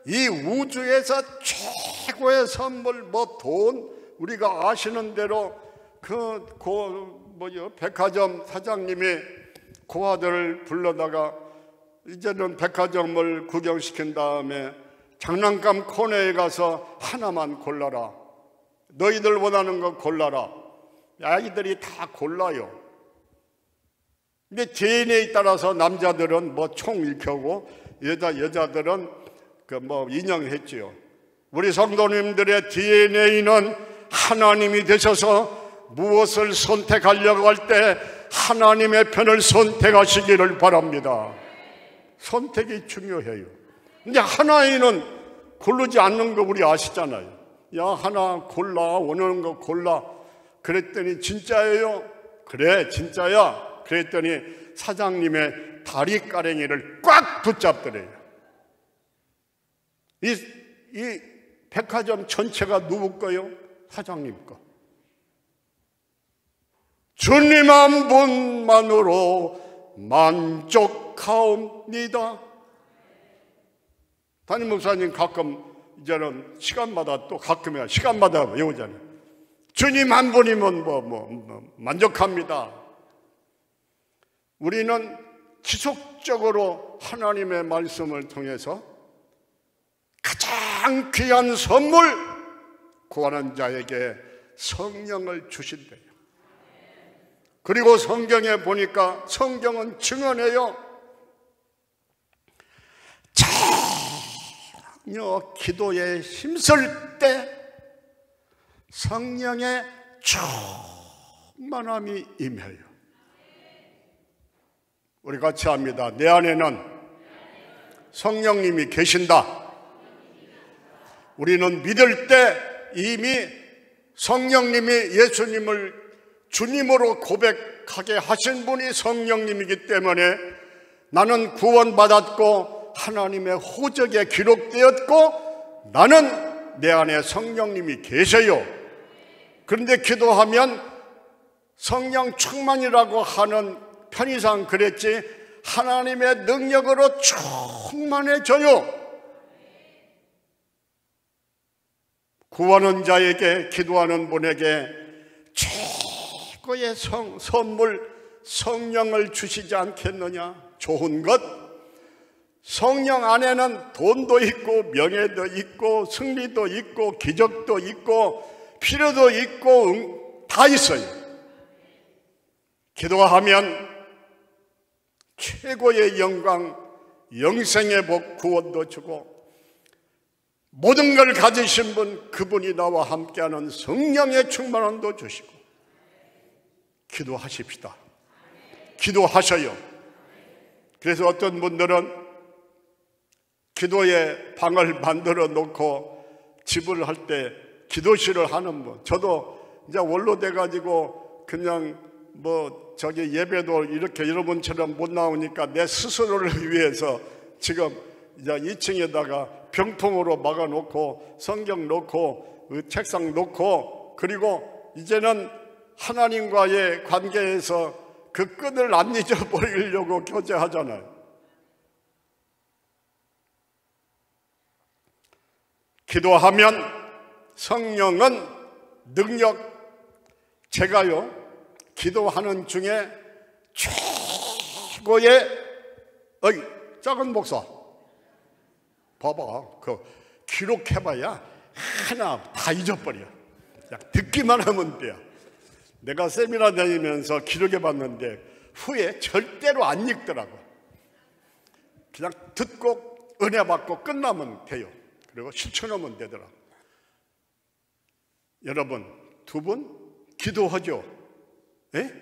이 우주에서 최고의 선물, 뭐 돈, 우리가 아시는 대로 백화점 사장님이 그 아들을 불러다가 이제는 백화점을 구경시킨 다음에 장난감 코너에 가서 하나만 골라라. 너희들 원하는 거 골라라. 아이들이 다 골라요. 근데 DNA에 따라서 남자들은 뭐 총 일켜고 여자들은 그 뭐 인형했지요. 우리 성도님들의 DNA는 하나님이 되셔서 무엇을 선택하려고 할 때 하나님의 편을 선택하시기를 바랍니다. 선택이 중요해요. 근데 하나이는 고르지 않는 거 우리 아시잖아요. 야, 하나 골라, 원하는 거 골라. 그랬더니 진짜예요? 그래, 진짜야. 그랬더니 사장님의 다리가랭이를 꽉 붙잡더래요. 이 백화점 전체가 누구 거요? 사장님 거. 주님 한 분만으로 만족하옵니다. 담임 목사님 가끔 이제는 시간마다 또 가끔이야 시간마다 외우잖아요. 주님 한 분이면 만족합니다. 우리는 지속적으로 하나님의 말씀을 통해서 가장 귀한 선물, 구하는 자에게 성령을 주신대요. 그리고 성경에 보니까 성경은 증언해요. 전혀 기도에 힘쓸 때 성령의 충만함이 임해요. 우리 같이 합니다. 내 안에는 성령님이 계신다. 우리는 믿을 때 이미 성령님이 예수님을 주님으로 고백하게 하신 분이 성령님이기 때문에 나는 구원받았고 하나님의 호적에 기록되었고 나는 내 안에 성령님이 계셔요. 그런데 기도하면 성령 충만이라고 하는 편의상 그랬지 하나님의 능력으로 충만해져요. 구하는 자에게, 기도하는 분에게 최고의 선물 성령을 주시지 않겠느냐. 좋은 것, 성령 안에는 돈도 있고 명예도 있고 승리도 있고 기적도 있고 필요도 있고 다 있어요. 기도하면 최고의 영광, 영생의 복, 구원도 주고 모든 걸 가지신 분, 그분이 나와 함께하는 성령의 충만함도 주시고 기도하십시다. 기도하셔요. 그래서 어떤 분들은 기도의 방을 만들어 놓고 집을 할 때 기도실을 하는 분, 저도 이제 원로돼 가지고 그냥 예배도 이렇게 여러분처럼 못 나오니까 내 스스로를 위해서 지금 이제 2층에다가 병풍으로 막아 놓고 성경 놓고 책상 놓고 그리고 이제는 하나님과의 관계에서 그 끈을 안 잊어버리려고 교제하잖아요. 기도하면 성령은 능력, 제가요 기도하는 중에 최고의 작은 목사 봐봐, 그 기록해봐야 하나 다 잊어버려. 그냥 듣기만 하면 돼요. 내가 세미나 다니면서 기록해봤는데 후에 절대로 안 읽더라고. 그냥 듣고 은혜 받고 끝나면 돼요. 그리고 실천하면 되더라고. 여러분, 두 분 기도하죠? 예?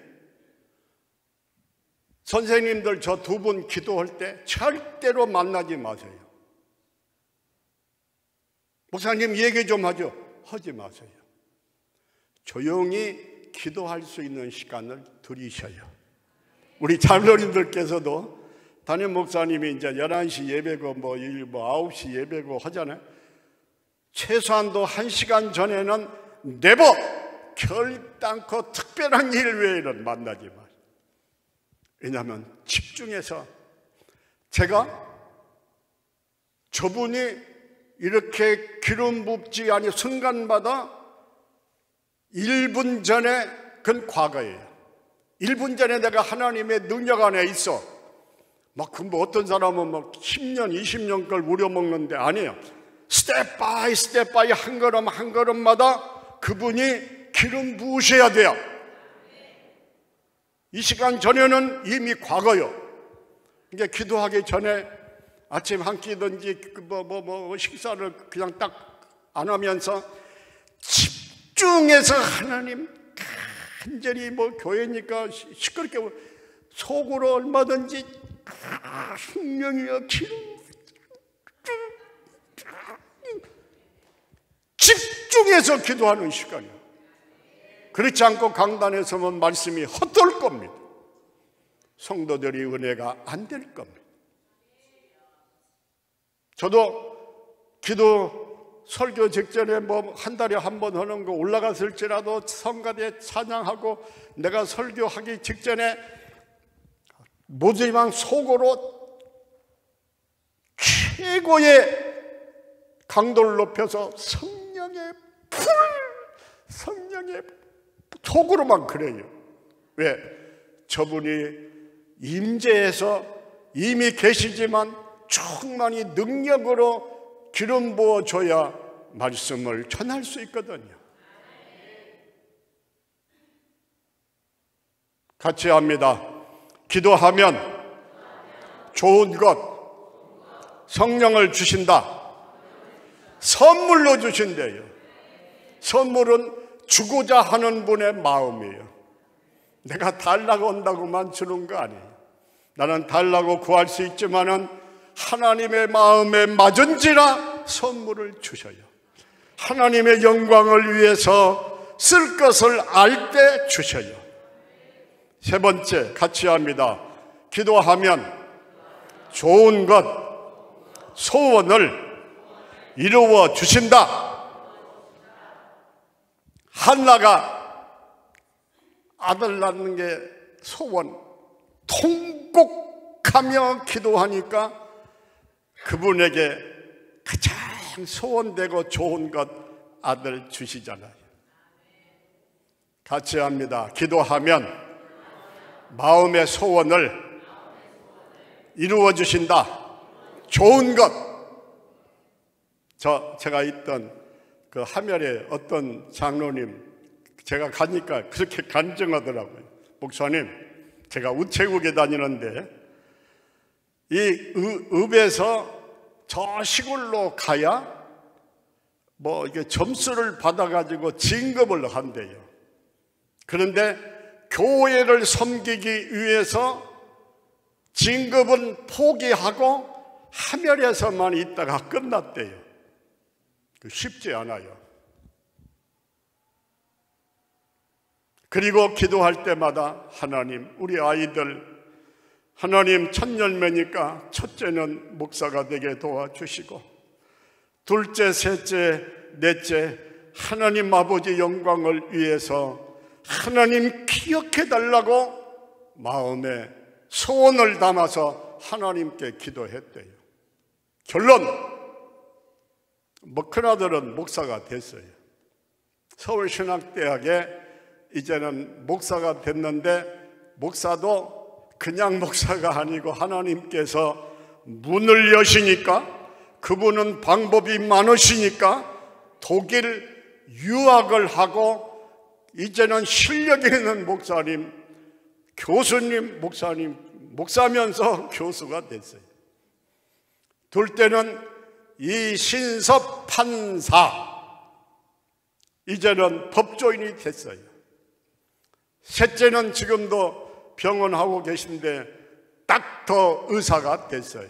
선생님들 저 두 분 기도할 때 절대로 만나지 마세요. 목사님 얘기 좀 하죠. 하지 마세요. 조용히 기도할 수 있는 시간을 들이셔요. 우리 장로님들께서도 담임 목사님이 이제 11시 예배고 9시 예배고 하잖아요. 최소한도 1시간 전에는 네버 결단코 특별한 일 외에는 만나지 마세요. 왜냐하면 집중해서 제가 저분이 이렇게 기름 붓지 아니 순간마다 1분 전에 그건 과거예요. 1분 전에 내가 하나님의 능력 안에 있어. 어떤 사람은 10년, 20년 걸 우려먹는데 아니에요. 스텝 바이 스텝 바이 한 걸음 한 걸음마다 그분이 기름 부으셔야 돼요. 이 시간 전에는 이미 과거요. 이게 기도하기 전에 아침 한 끼든지 식사를 그냥 딱 안 하면서 집중해서 하나님 간절히 교회니까 시끄럽게 속으로 얼마든지 성령이여 기름 집중해서 기도하는 시간이에요. 그렇지 않고 강단에서만 말씀이 헛돌 겁니다. 성도들이 은혜가 안 될 겁니다. 저도 기도 설교 직전에 한 달에 한 번 하는 거 올라갔을지라도 성가대 찬양하고 내가 설교하기 직전에 모지만 속으로 최고의 강도를 높여서 성령의 속으로만 그래요. 왜? 저분이 임재해서 이미 계시지만 충만히 능력으로 기름 부어줘야 말씀을 전할 수 있거든요. 같이 합니다. 기도하면 좋은 것 성령을 주신다. 선물로 주신대요. 선물은 주고자 하는 분의 마음이에요. 내가 달라고 한다고만 주는 거 아니에요. 나는 달라고 구할 수 있지만은 하나님의 마음에 맞은지라 선물을 주셔요. 하나님의 영광을 위해서 쓸 것을 알 때 주셔요. 세 번째, 같이 합니다. 기도하면 좋은 것, 소원을 이루어 주신다. 한나가 아들 낳는 게 소원, 통곡하며 기도하니까 그분에게 가장 소원되고 좋은 것 아들 주시잖아요. 같이 합니다. 기도하면 마음의 소원을 이루어 주신다. 좋은 것. 제가 있던 그 하멸에 어떤 장로님, 제가 가니까 그렇게 간증하더라고요. 목사님, 제가 우체국에 다니는데 이 읍에서 저 시골로 가야 이게 점수를 받아가지고 진급을 한대요. 그런데 교회를 섬기기 위해서 진급은 포기하고 하멸에서만 있다가 끝났대요. 쉽지 않아요. 그리고 기도할 때마다 하나님, 우리 아이들 하나님 첫 열매니까 첫째는 목사가 되게 도와주시고 둘째, 셋째, 넷째 하나님 아버지 영광을 위해서 하나님 기억해달라고 마음에 소원을 담아서 하나님께 기도했대요. 결론, 큰아들은 목사가 됐어요. 서울신학대학에 이제는 목사가 됐는데 목사도 그냥 목사가 아니고 하나님께서 문을 여시니까 그분은 방법이 많으시니까 독일 유학을 하고 이제는 실력 있는 목사님, 교수님, 목사면서 교수가 됐어요. 둘째는 이신섭 판사, 이제는 법조인이 됐어요. 셋째는 지금도 병원하고 계신데 닥터 의사가 됐어요.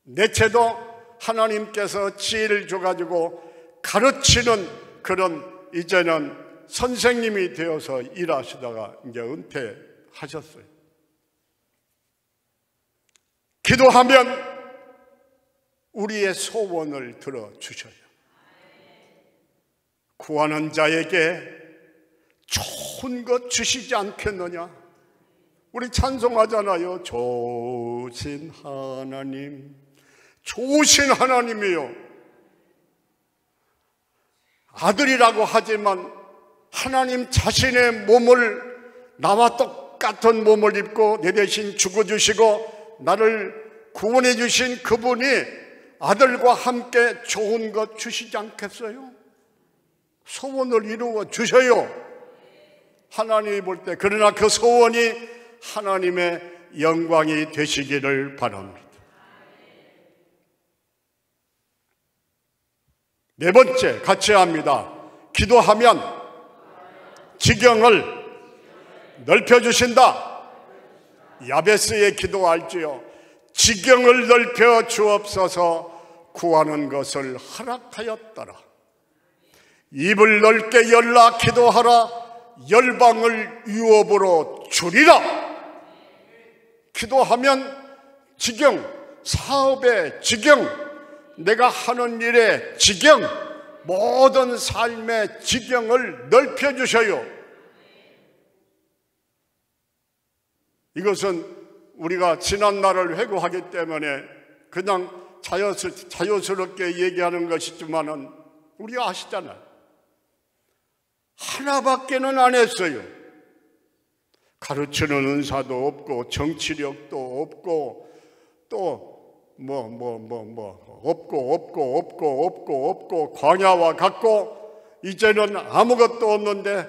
넷째도 하나님께서 지혜를 줘가지고 가르치는 그런 이제는 선생님이 되어서 일하시다가 이제 은퇴하셨어요. 기도하면 우리의 소원을 들어주셔요. 구하는 자에게 좋은 것 주시지 않겠느냐? 우리 찬송하잖아요. 좋으신 하나님, 좋으신 하나님이요. 아들이라고 하지만 하나님 자신의 몸을, 나와 똑같은 몸을 입고 내 대신 죽어주시고 나를 구원해 주신 그분이 아들과 함께 좋은 것 주시지 않겠어요? 소원을 이루어 주셔요. 하나님이 볼 때, 그러나 그 소원이 하나님의 영광이 되시기를 바랍니다. 네 번째, 같이 합니다. 기도하면 지경을 넓혀주신다. 야베스의 기도 알지요? 지경을 넓혀 주옵소서 구하는 것을 허락하였더라. 입을 넓게 열라 기도하라 열방을 유업으로 줄이라. 기도하면 지경, 사업의 지경, 내가 하는 일의 지경, 모든 삶의 지경을 넓혀주셔요. 이것은 우리가 지난날을 회고하기 때문에 그냥 자연스럽게 얘기하는 것이지만은 우리가 아시잖아요. 하나밖에는 안 했어요. 가르치는 은사도 없고 정치력도 없고 또 없고 광야와 같고 이제는 아무것도 없는데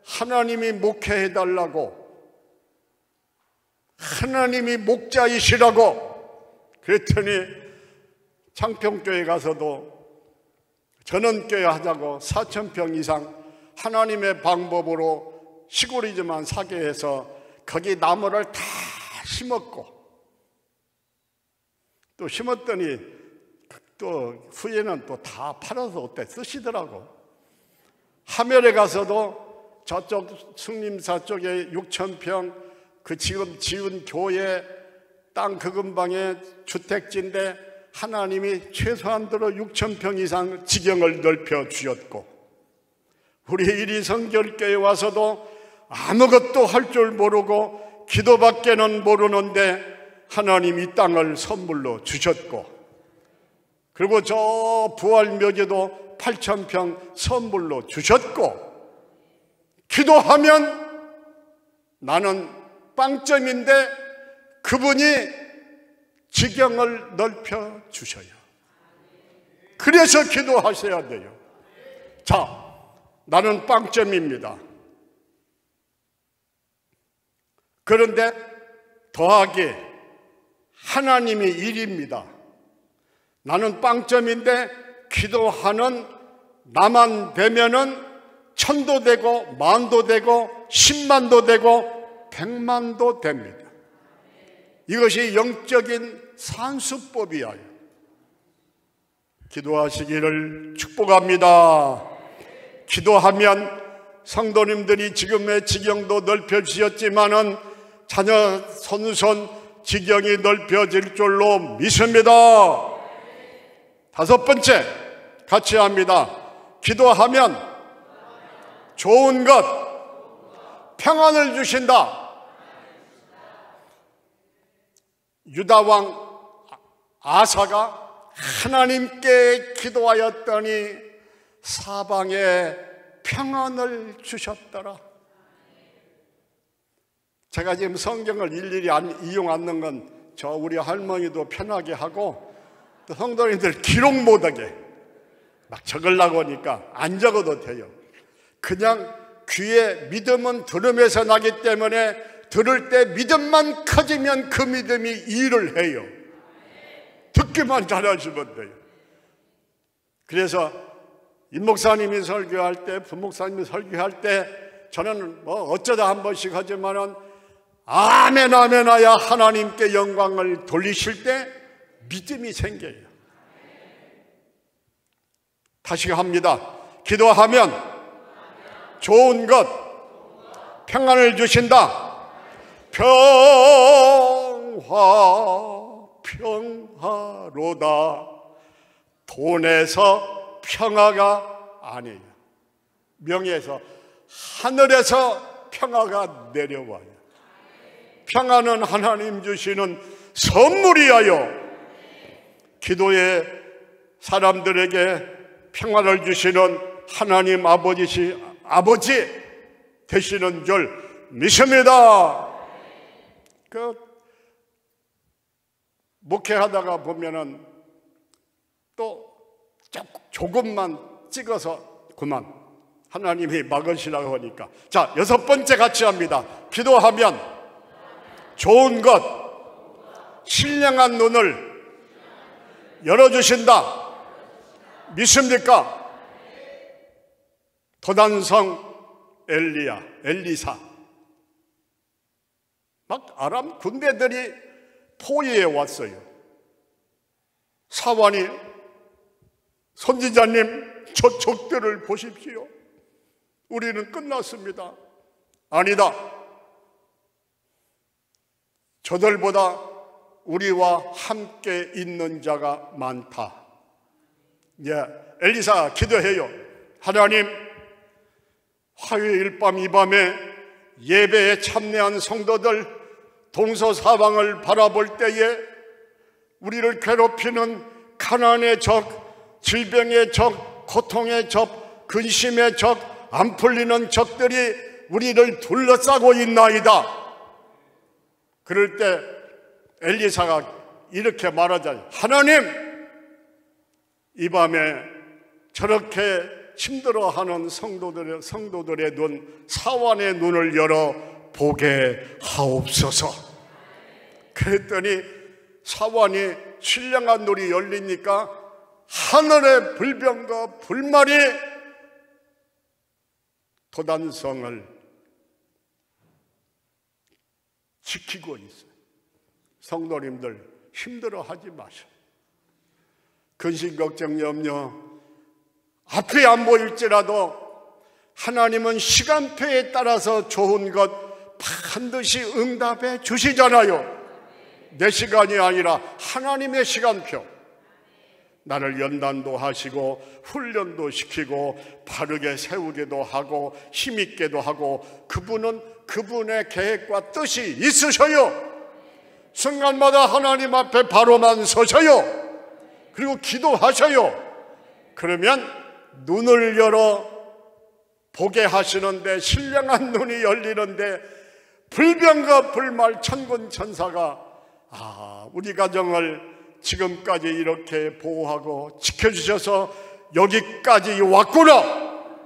하나님이 목회해달라고, 하나님이 목자이시라고 그랬더니 창평교회 가서도 전원교회 하자고 4,000평 이상 하나님의 방법으로 시골이지만 사게 해서 거기 나무를 다 심었고, 또 심었더니 또 후에는 또 다 팔아서 어때 쓰시더라고. 하멜에 가서도 저쪽 승림사 쪽에 6,000평 그 지금 지은 교회 땅 그 근방에 주택지인데 하나님이 최소한대로 6,000평 이상 지경을 넓혀 주셨고, 우리 이리성결교회 와서도 아무것도 할 줄 모르고 기도밖에는 모르는데 하나님 이 땅을 선물로 주셨고, 그리고 저 부활묘지도 8,000평 선물로 주셨고, 기도하면 나는 빵점인데 그분이 지경을 넓혀 주셔요. 그래서 기도하셔야 돼요. 자, 나는 빵점입니다. 그런데 더하기 하나님이 일입니다. 나는 빵점인데 기도하는 나만 되면은 천도 되고 만도 되고 10만도 되고 100만도 됩니다. 이것이 영적인 산수법이야. 기도하시기를 축복합니다. 기도하면 성도님들이 지금의 지경도 넓혀주셨지만은 자녀 손손 지경이 넓혀질 줄로 믿습니다. 다섯 번째, 같이 합니다. 기도하면 좋은 것, 평안을 주신다. 유다왕 아사가 하나님께 기도하였더니 사방에 평안을 주셨더라. 제가 지금 성경을 일일이 이용 않는 건 저 우리 할머니도 편하게 하고 또 성도님들 기록 못하게 막 적으려고 하니까 안 적어도 돼요. 그냥 귀에 믿음은 들음에서 나기 때문에 들을 때 믿음만 커지면 그 믿음이 일을 해요. 듣기만 잘하시면 돼요. 그래서 임목사님이 설교할 때, 부목사님이 설교할 때 저는 어쩌다 한 번씩 하지만은 아멘 아멘 하야 하나님께 영광을 돌리실 때 믿음이 생겨요. 다시 합니다. 기도하면 좋은 것, 평안을 주신다. 평화로다. 돈에서 평화가 아니에요. 명예에서, 하늘에서 평화가 내려와요. 평화는 하나님 주시는 선물이야요. 기도에 사람들에게 평화를 주시는 하나님 아버지 되시는 줄 믿습니다. 그 목회하다가 보면은 또 조금만 찍어서 그만 하나님이 막으시라고 하니까. 자, 6번째 같이 합니다. 기도하면 좋은 것, 신령한 눈을 열어주신다. 믿습니까? 도단성 엘리사. 막 아람 군대들이 포위해 왔어요. 사환이 선지자님, 저 적들을 보십시오. 우리는 끝났습니다. 아니다. 저들보다 우리와 함께 있는 자가 많다. 엘리사가 기도해요. 하나님, 화요일 밤 이 밤에 예배에 참여한 성도들 동서사방을 바라볼 때에 우리를 괴롭히는 가난의 적, 질병의 적, 고통의 적, 근심의 적, 안 풀리는 적들이 우리를 둘러싸고 있나이다. 그럴 때 엘리사가 이렇게 말하잖아요. 하나님, 이 밤에 저렇게 힘들어하는 성도들의 눈, 사환의 눈을 열어 보게 하옵소서. 그랬더니 사환이 신령한 눈이 열리니까 하늘의 불병과 불말이 도단성을 지키고 있어요. 성도님들 힘들어하지 마셔. 근심, 걱정, 염려 앞이 안 보일지라도 하나님은 시간표에 따라서 좋은 것 반드시 응답해 주시잖아요. 내 시간이 아니라 하나님의 시간표. 나를 연단도 하시고 훈련도 시키고 바르게 세우기도 하고 힘있게도 하고 그분은 그분의 계획과 뜻이 있으셔요. 순간마다 하나님 앞에 바로만 서셔요. 그리고 기도하셔요. 그러면 눈을 열어 보게 하시는데, 신령한 눈이 열리는데 불병과 불말 천군 천사가 우리 가정을 지금까지 이렇게 보호하고 지켜주셔서 여기까지 왔구나.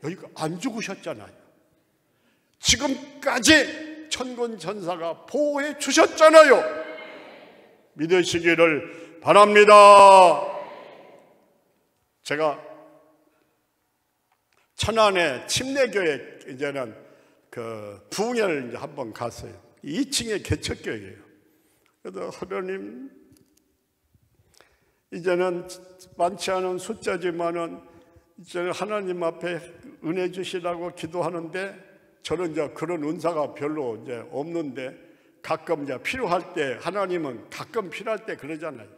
여기 안 죽으셨잖아요. 지금까지 천군 천사가 보호해 주셨잖아요. 믿으시기를 바랍니다. 제가 천안에 침례교회 이제는 그 부흥회를 이제 한번 갔어요. 2층에 개척교회예요. 그래서 하나님, 이제는 많지 않은 숫자지만은 이제는 하나님 앞에 은혜 주시라고 기도하는데, 저는 이제 그런 은사가 별로 이제 없는데 가끔 이제 필요할 때, 하나님은 가끔 필요할 때 그러잖아요.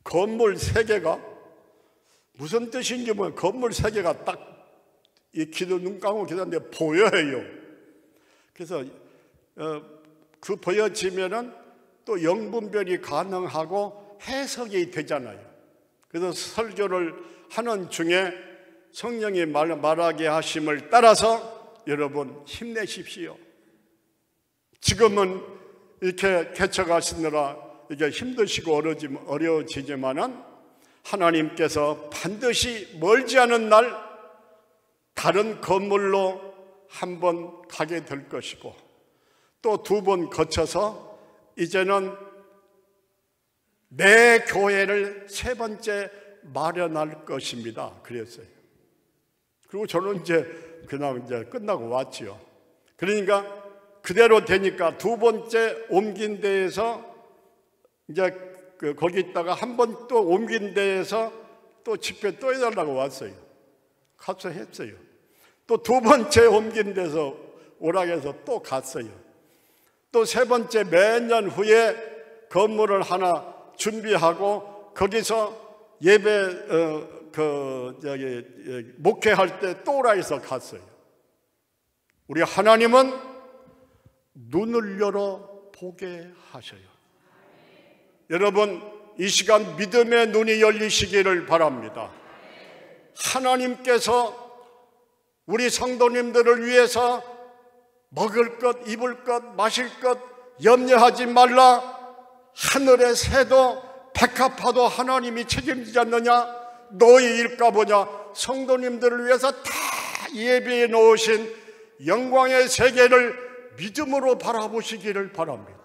건물 3개가 무슨 뜻인지 모르면 건물 3개가 딱 이 기도 눈 감고 기도하는데 보여요. 그래서 그 보여지면은 또 영분별이 가능하고 해석이 되잖아요. 그래서 설교를 하는 중에 성령이 말하게 하심을 따라서 여러분 힘내십시오. 지금은 이렇게 개척하시느라 이게 힘드시고 어려워지지만은 하나님께서 반드시 멀지 않은 날 다른 건물로 한번 가게 될 것이고, 또 2번 거쳐서 이제는 내 교회를 3번째 마련할 것입니다. 그랬어요. 그리고 저는 이제 그냥 이제 끝나고 왔지요. 그러니까 그대로 되니까 2번째 옮긴 데에서 이제 거기 있다가 한 번 또 옮긴 데에서 또 집회 또 해달라고 왔어요. 가서 했어요. 또 2번째 옮긴 데서 오라고 해서 또 갔어요. 또 3번째 몇 년 후에 건물을 하나 준비하고 거기서 예배 목회할 때 또 오라 해서 갔어요. 우리 하나님은 눈을 열어 보게 하셔요. 여러분, 이 시간 믿음의 눈이 열리시기를 바랍니다. 하나님께서 우리 성도님들을 위해서 먹을 것, 입을 것, 마실 것 염려하지 말라. 하늘의 새도 백합화도 하나님이 책임지지 않느냐? 너희 일까 보냐? 성도님들을 위해서 다 예배에 놓으신 영광의 세계를 믿음으로 바라보시기를 바랍니다.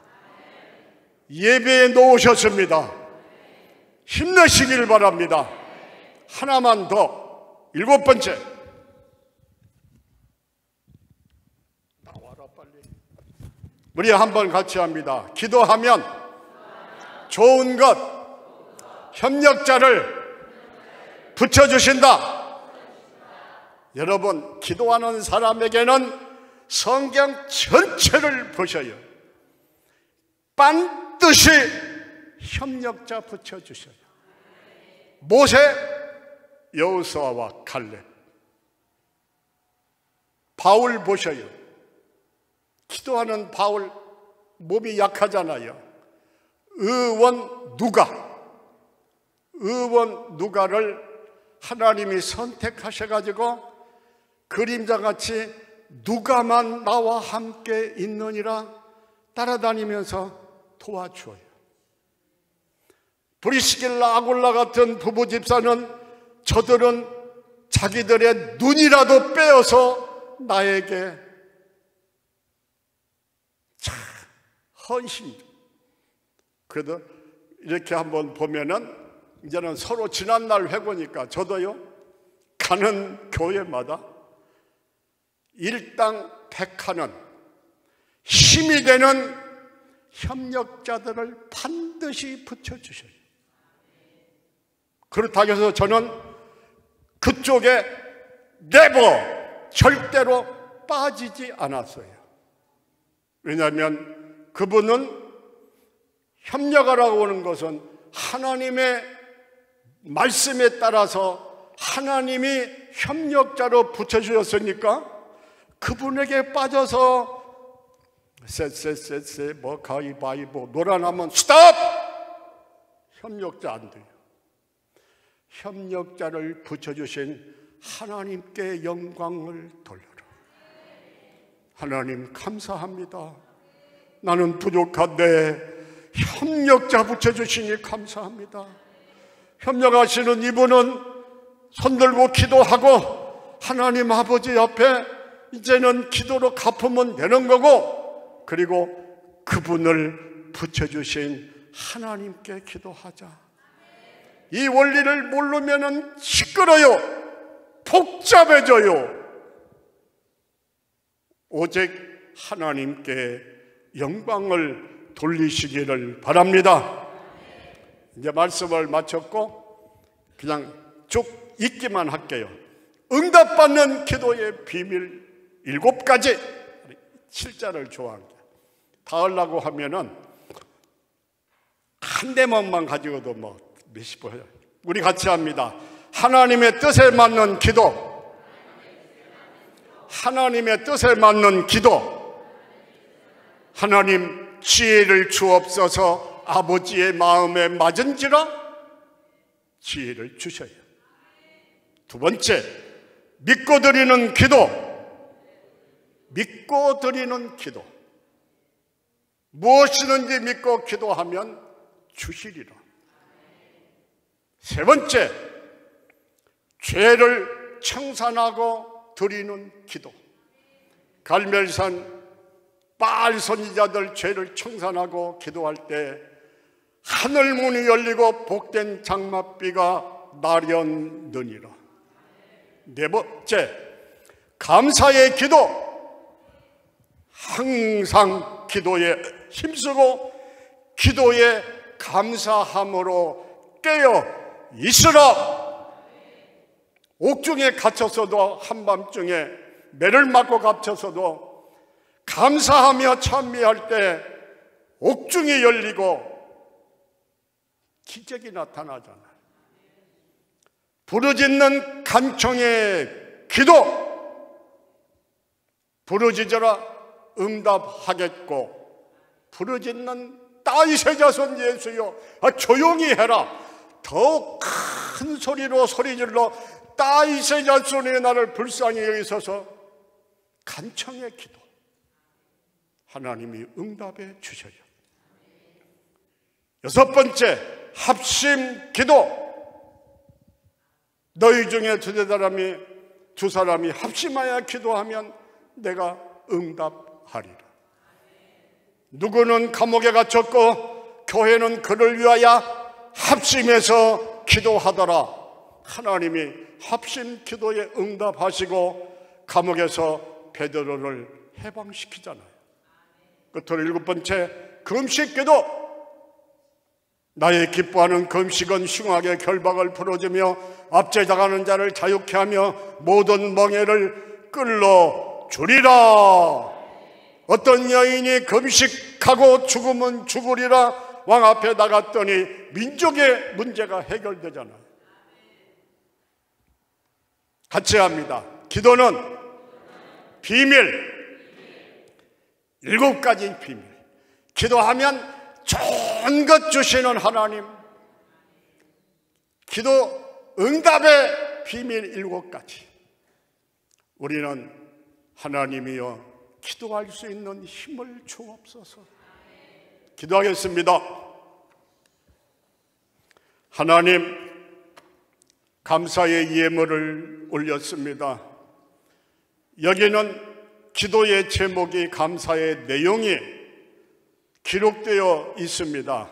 예배에 놓으셨습니다. 힘내시길 바랍니다. 하나만 더, 7번째. 나와라 빨리. 우리 한번 같이 합니다. 기도하면 좋은 것, 협력자를 붙여주신다. 여러분, 기도하는 사람에게는 성경 전체를 보셔요. 반드시 협력자 붙여주셔요. 모세, 여호수아와 갈렙, 바울 보셔요. 기도하는 바울 몸이 약하잖아요. 의원 누가를 하나님이 선택하셔가지고 그림자같이 누가만 나와 함께 있느니라 따라다니면서 도와주어요. 브리스길라 아굴라 같은 부부 집사는 저들은 자기들의 눈이라도 빼어서 나에게 참 헌신. 그래도 이렇게 한번 보면은 이제는 서로 지난날 회고니까 저도요 가는 교회마다 일당 100하는 힘이 되는 협력자들을 반드시 붙여주셔요. 그렇다고 해서 저는 그쪽에 절대로 빠지지 않았어요. 왜냐하면 그분은 협력하라고 하는 것은 하나님의 말씀에 따라서 하나님이 협력자로 붙여주셨으니까 그분에게 빠져서 뭐 가위바위보 놀아나면 스톱! 협력자 안 돼요. 협력자를 붙여주신 하나님께 영광을 돌려라. 하나님 감사합니다. 나는 부족한데 협력자 붙여주시니 감사합니다. 협력하시는 이분은 손들고 기도하고 하나님 아버지 옆에 이제는 기도로 갚으면 되는 거고, 그리고 그분을 붙여주신 하나님께 기도하자. 이 원리를 모르면 시끄러요, 복잡해져요. 오직 하나님께 영광을 돌리시기를 바랍니다. 이제 말씀을 마쳤고 그냥 쭉 읽기만 할게요. 응답받는 기도의 비밀 7가지. 7자를 좋아한 게 다 하려고 하면은 한 대목만 가지고도 뭐 몇십 번 해요. 우리 같이 합니다. 하나님의 뜻에 맞는 기도. 하나님의 뜻에 맞는 기도. 하나님 지혜를 주옵소서. 아버지의 마음에 맞은지라 지혜를 주셔요. 2번째, 믿고 드리는 기도. 믿고 드리는 기도. 무엇이든지 믿고 기도하면 주시리라. 3번째, 죄를 청산하고 드리는 기도. 갈멜산 바알 선지자들 죄를 청산하고 기도할 때 하늘 문이 열리고 복된 장맛비가 나렸느니라. 4번째, 감사의 기도. 항상 기도에 힘쓰고 기도에 감사함으로 깨어 있으라. 옥중에 갇혔어도 한밤중에 매를 맞고 갇혔어도 감사하며 찬미할 때 옥중이 열리고 기적이 나타나잖아요. 부르짖는 간청의 기도. 부르짖어라 응답하겠고, 부르짖는 다윗의 자손 예수여 조용히 해라. 더 큰 소리로 소리질러 다윗의 자손의 나를 불쌍히 여기소서. 간청의 기도. 하나님이 응답해 주셔요. 6번째, 합심 기도. 너희 중에 두세 사람이 두 사람이 합심하여 기도하면 내가 응답하리라. 누구는 감옥에 갇혔고 교회는 그를 위하여 합심해서 기도하더라. 하나님이 합심 기도에 응답하시고 감옥에서 베드로를 해방시키잖아요. 끝으로 7번째, 금식 기도. 나의 기뻐하는 금식은 흉악의 결박을 풀어주며 압제당하는 자를 자유케 하며 모든 멍에를 끌러 주리라. 어떤 여인이 금식하고 죽으면 죽으리라 왕 앞에 나갔더니 민족의 문제가 해결되잖아요. 같이 합니다. 기도는 비밀. 7가지 비밀. 기도하면 좋은 것 주시는 하나님. 기도 응답의 비밀 7가지. 우리는 하나님이여 기도할 수 있는 힘을 주옵소서. 기도하겠습니다. 하나님, 감사의 예물을 올렸습니다. 여기는 기도의 제목이 감사의 내용이 기록되어 있습니다.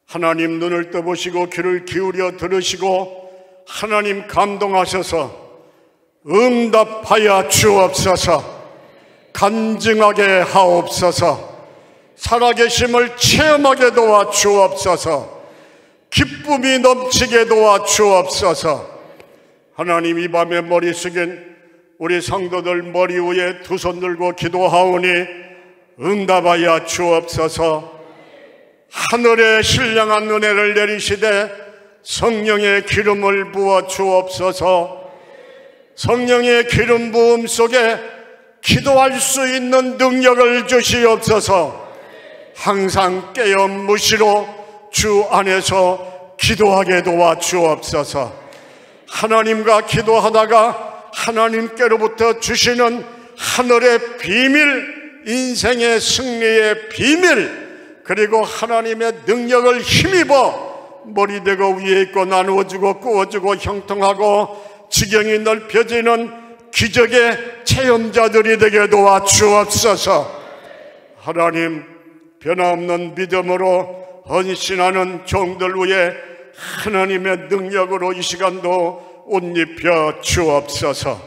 하나님 눈을 떠보시고 귀를 기울여 들으시고 하나님 감동하셔서 응답하여 주옵소서. 간증하게 하옵소서. 살아계심을 체험하게 도와 주옵소서. 기쁨이 넘치게 도와 주옵소서. 하나님, 이 밤에 머리 숙인 우리 성도들 머리 위에 두 손 들고 기도하오니 응답하여 주옵소서. 하늘의 신령한 은혜를 내리시되 성령의 기름을 부어 주옵소서. 성령의 기름 부음 속에 기도할 수 있는 능력을 주시옵소서. 항상 깨어 무시로 주 안에서 기도하게 도와 주옵소서. 하나님과 기도하다가 하나님께로부터 주시는 하늘의 비밀, 인생의 승리의 비밀, 그리고 하나님의 능력을 힘입어 머리대고 위에 있고 나누어주고 구워주고 형통하고 지경이 넓혀지는 기적의 체험자들이 되게 도와 주옵소서. 하나님, 변함없는 믿음으로 헌신하는 종들 위에 하나님의 능력으로 이 시간도 옷 입혀 주옵소서.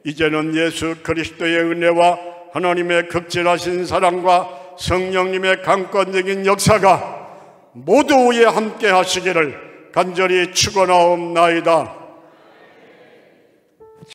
이제는 예수 그리스도의 은혜와 하나님의 극진하신 사랑과 성령님의 강권적인 역사가 모두 위에 함께 하시기를 간절히 축원하옵나이다.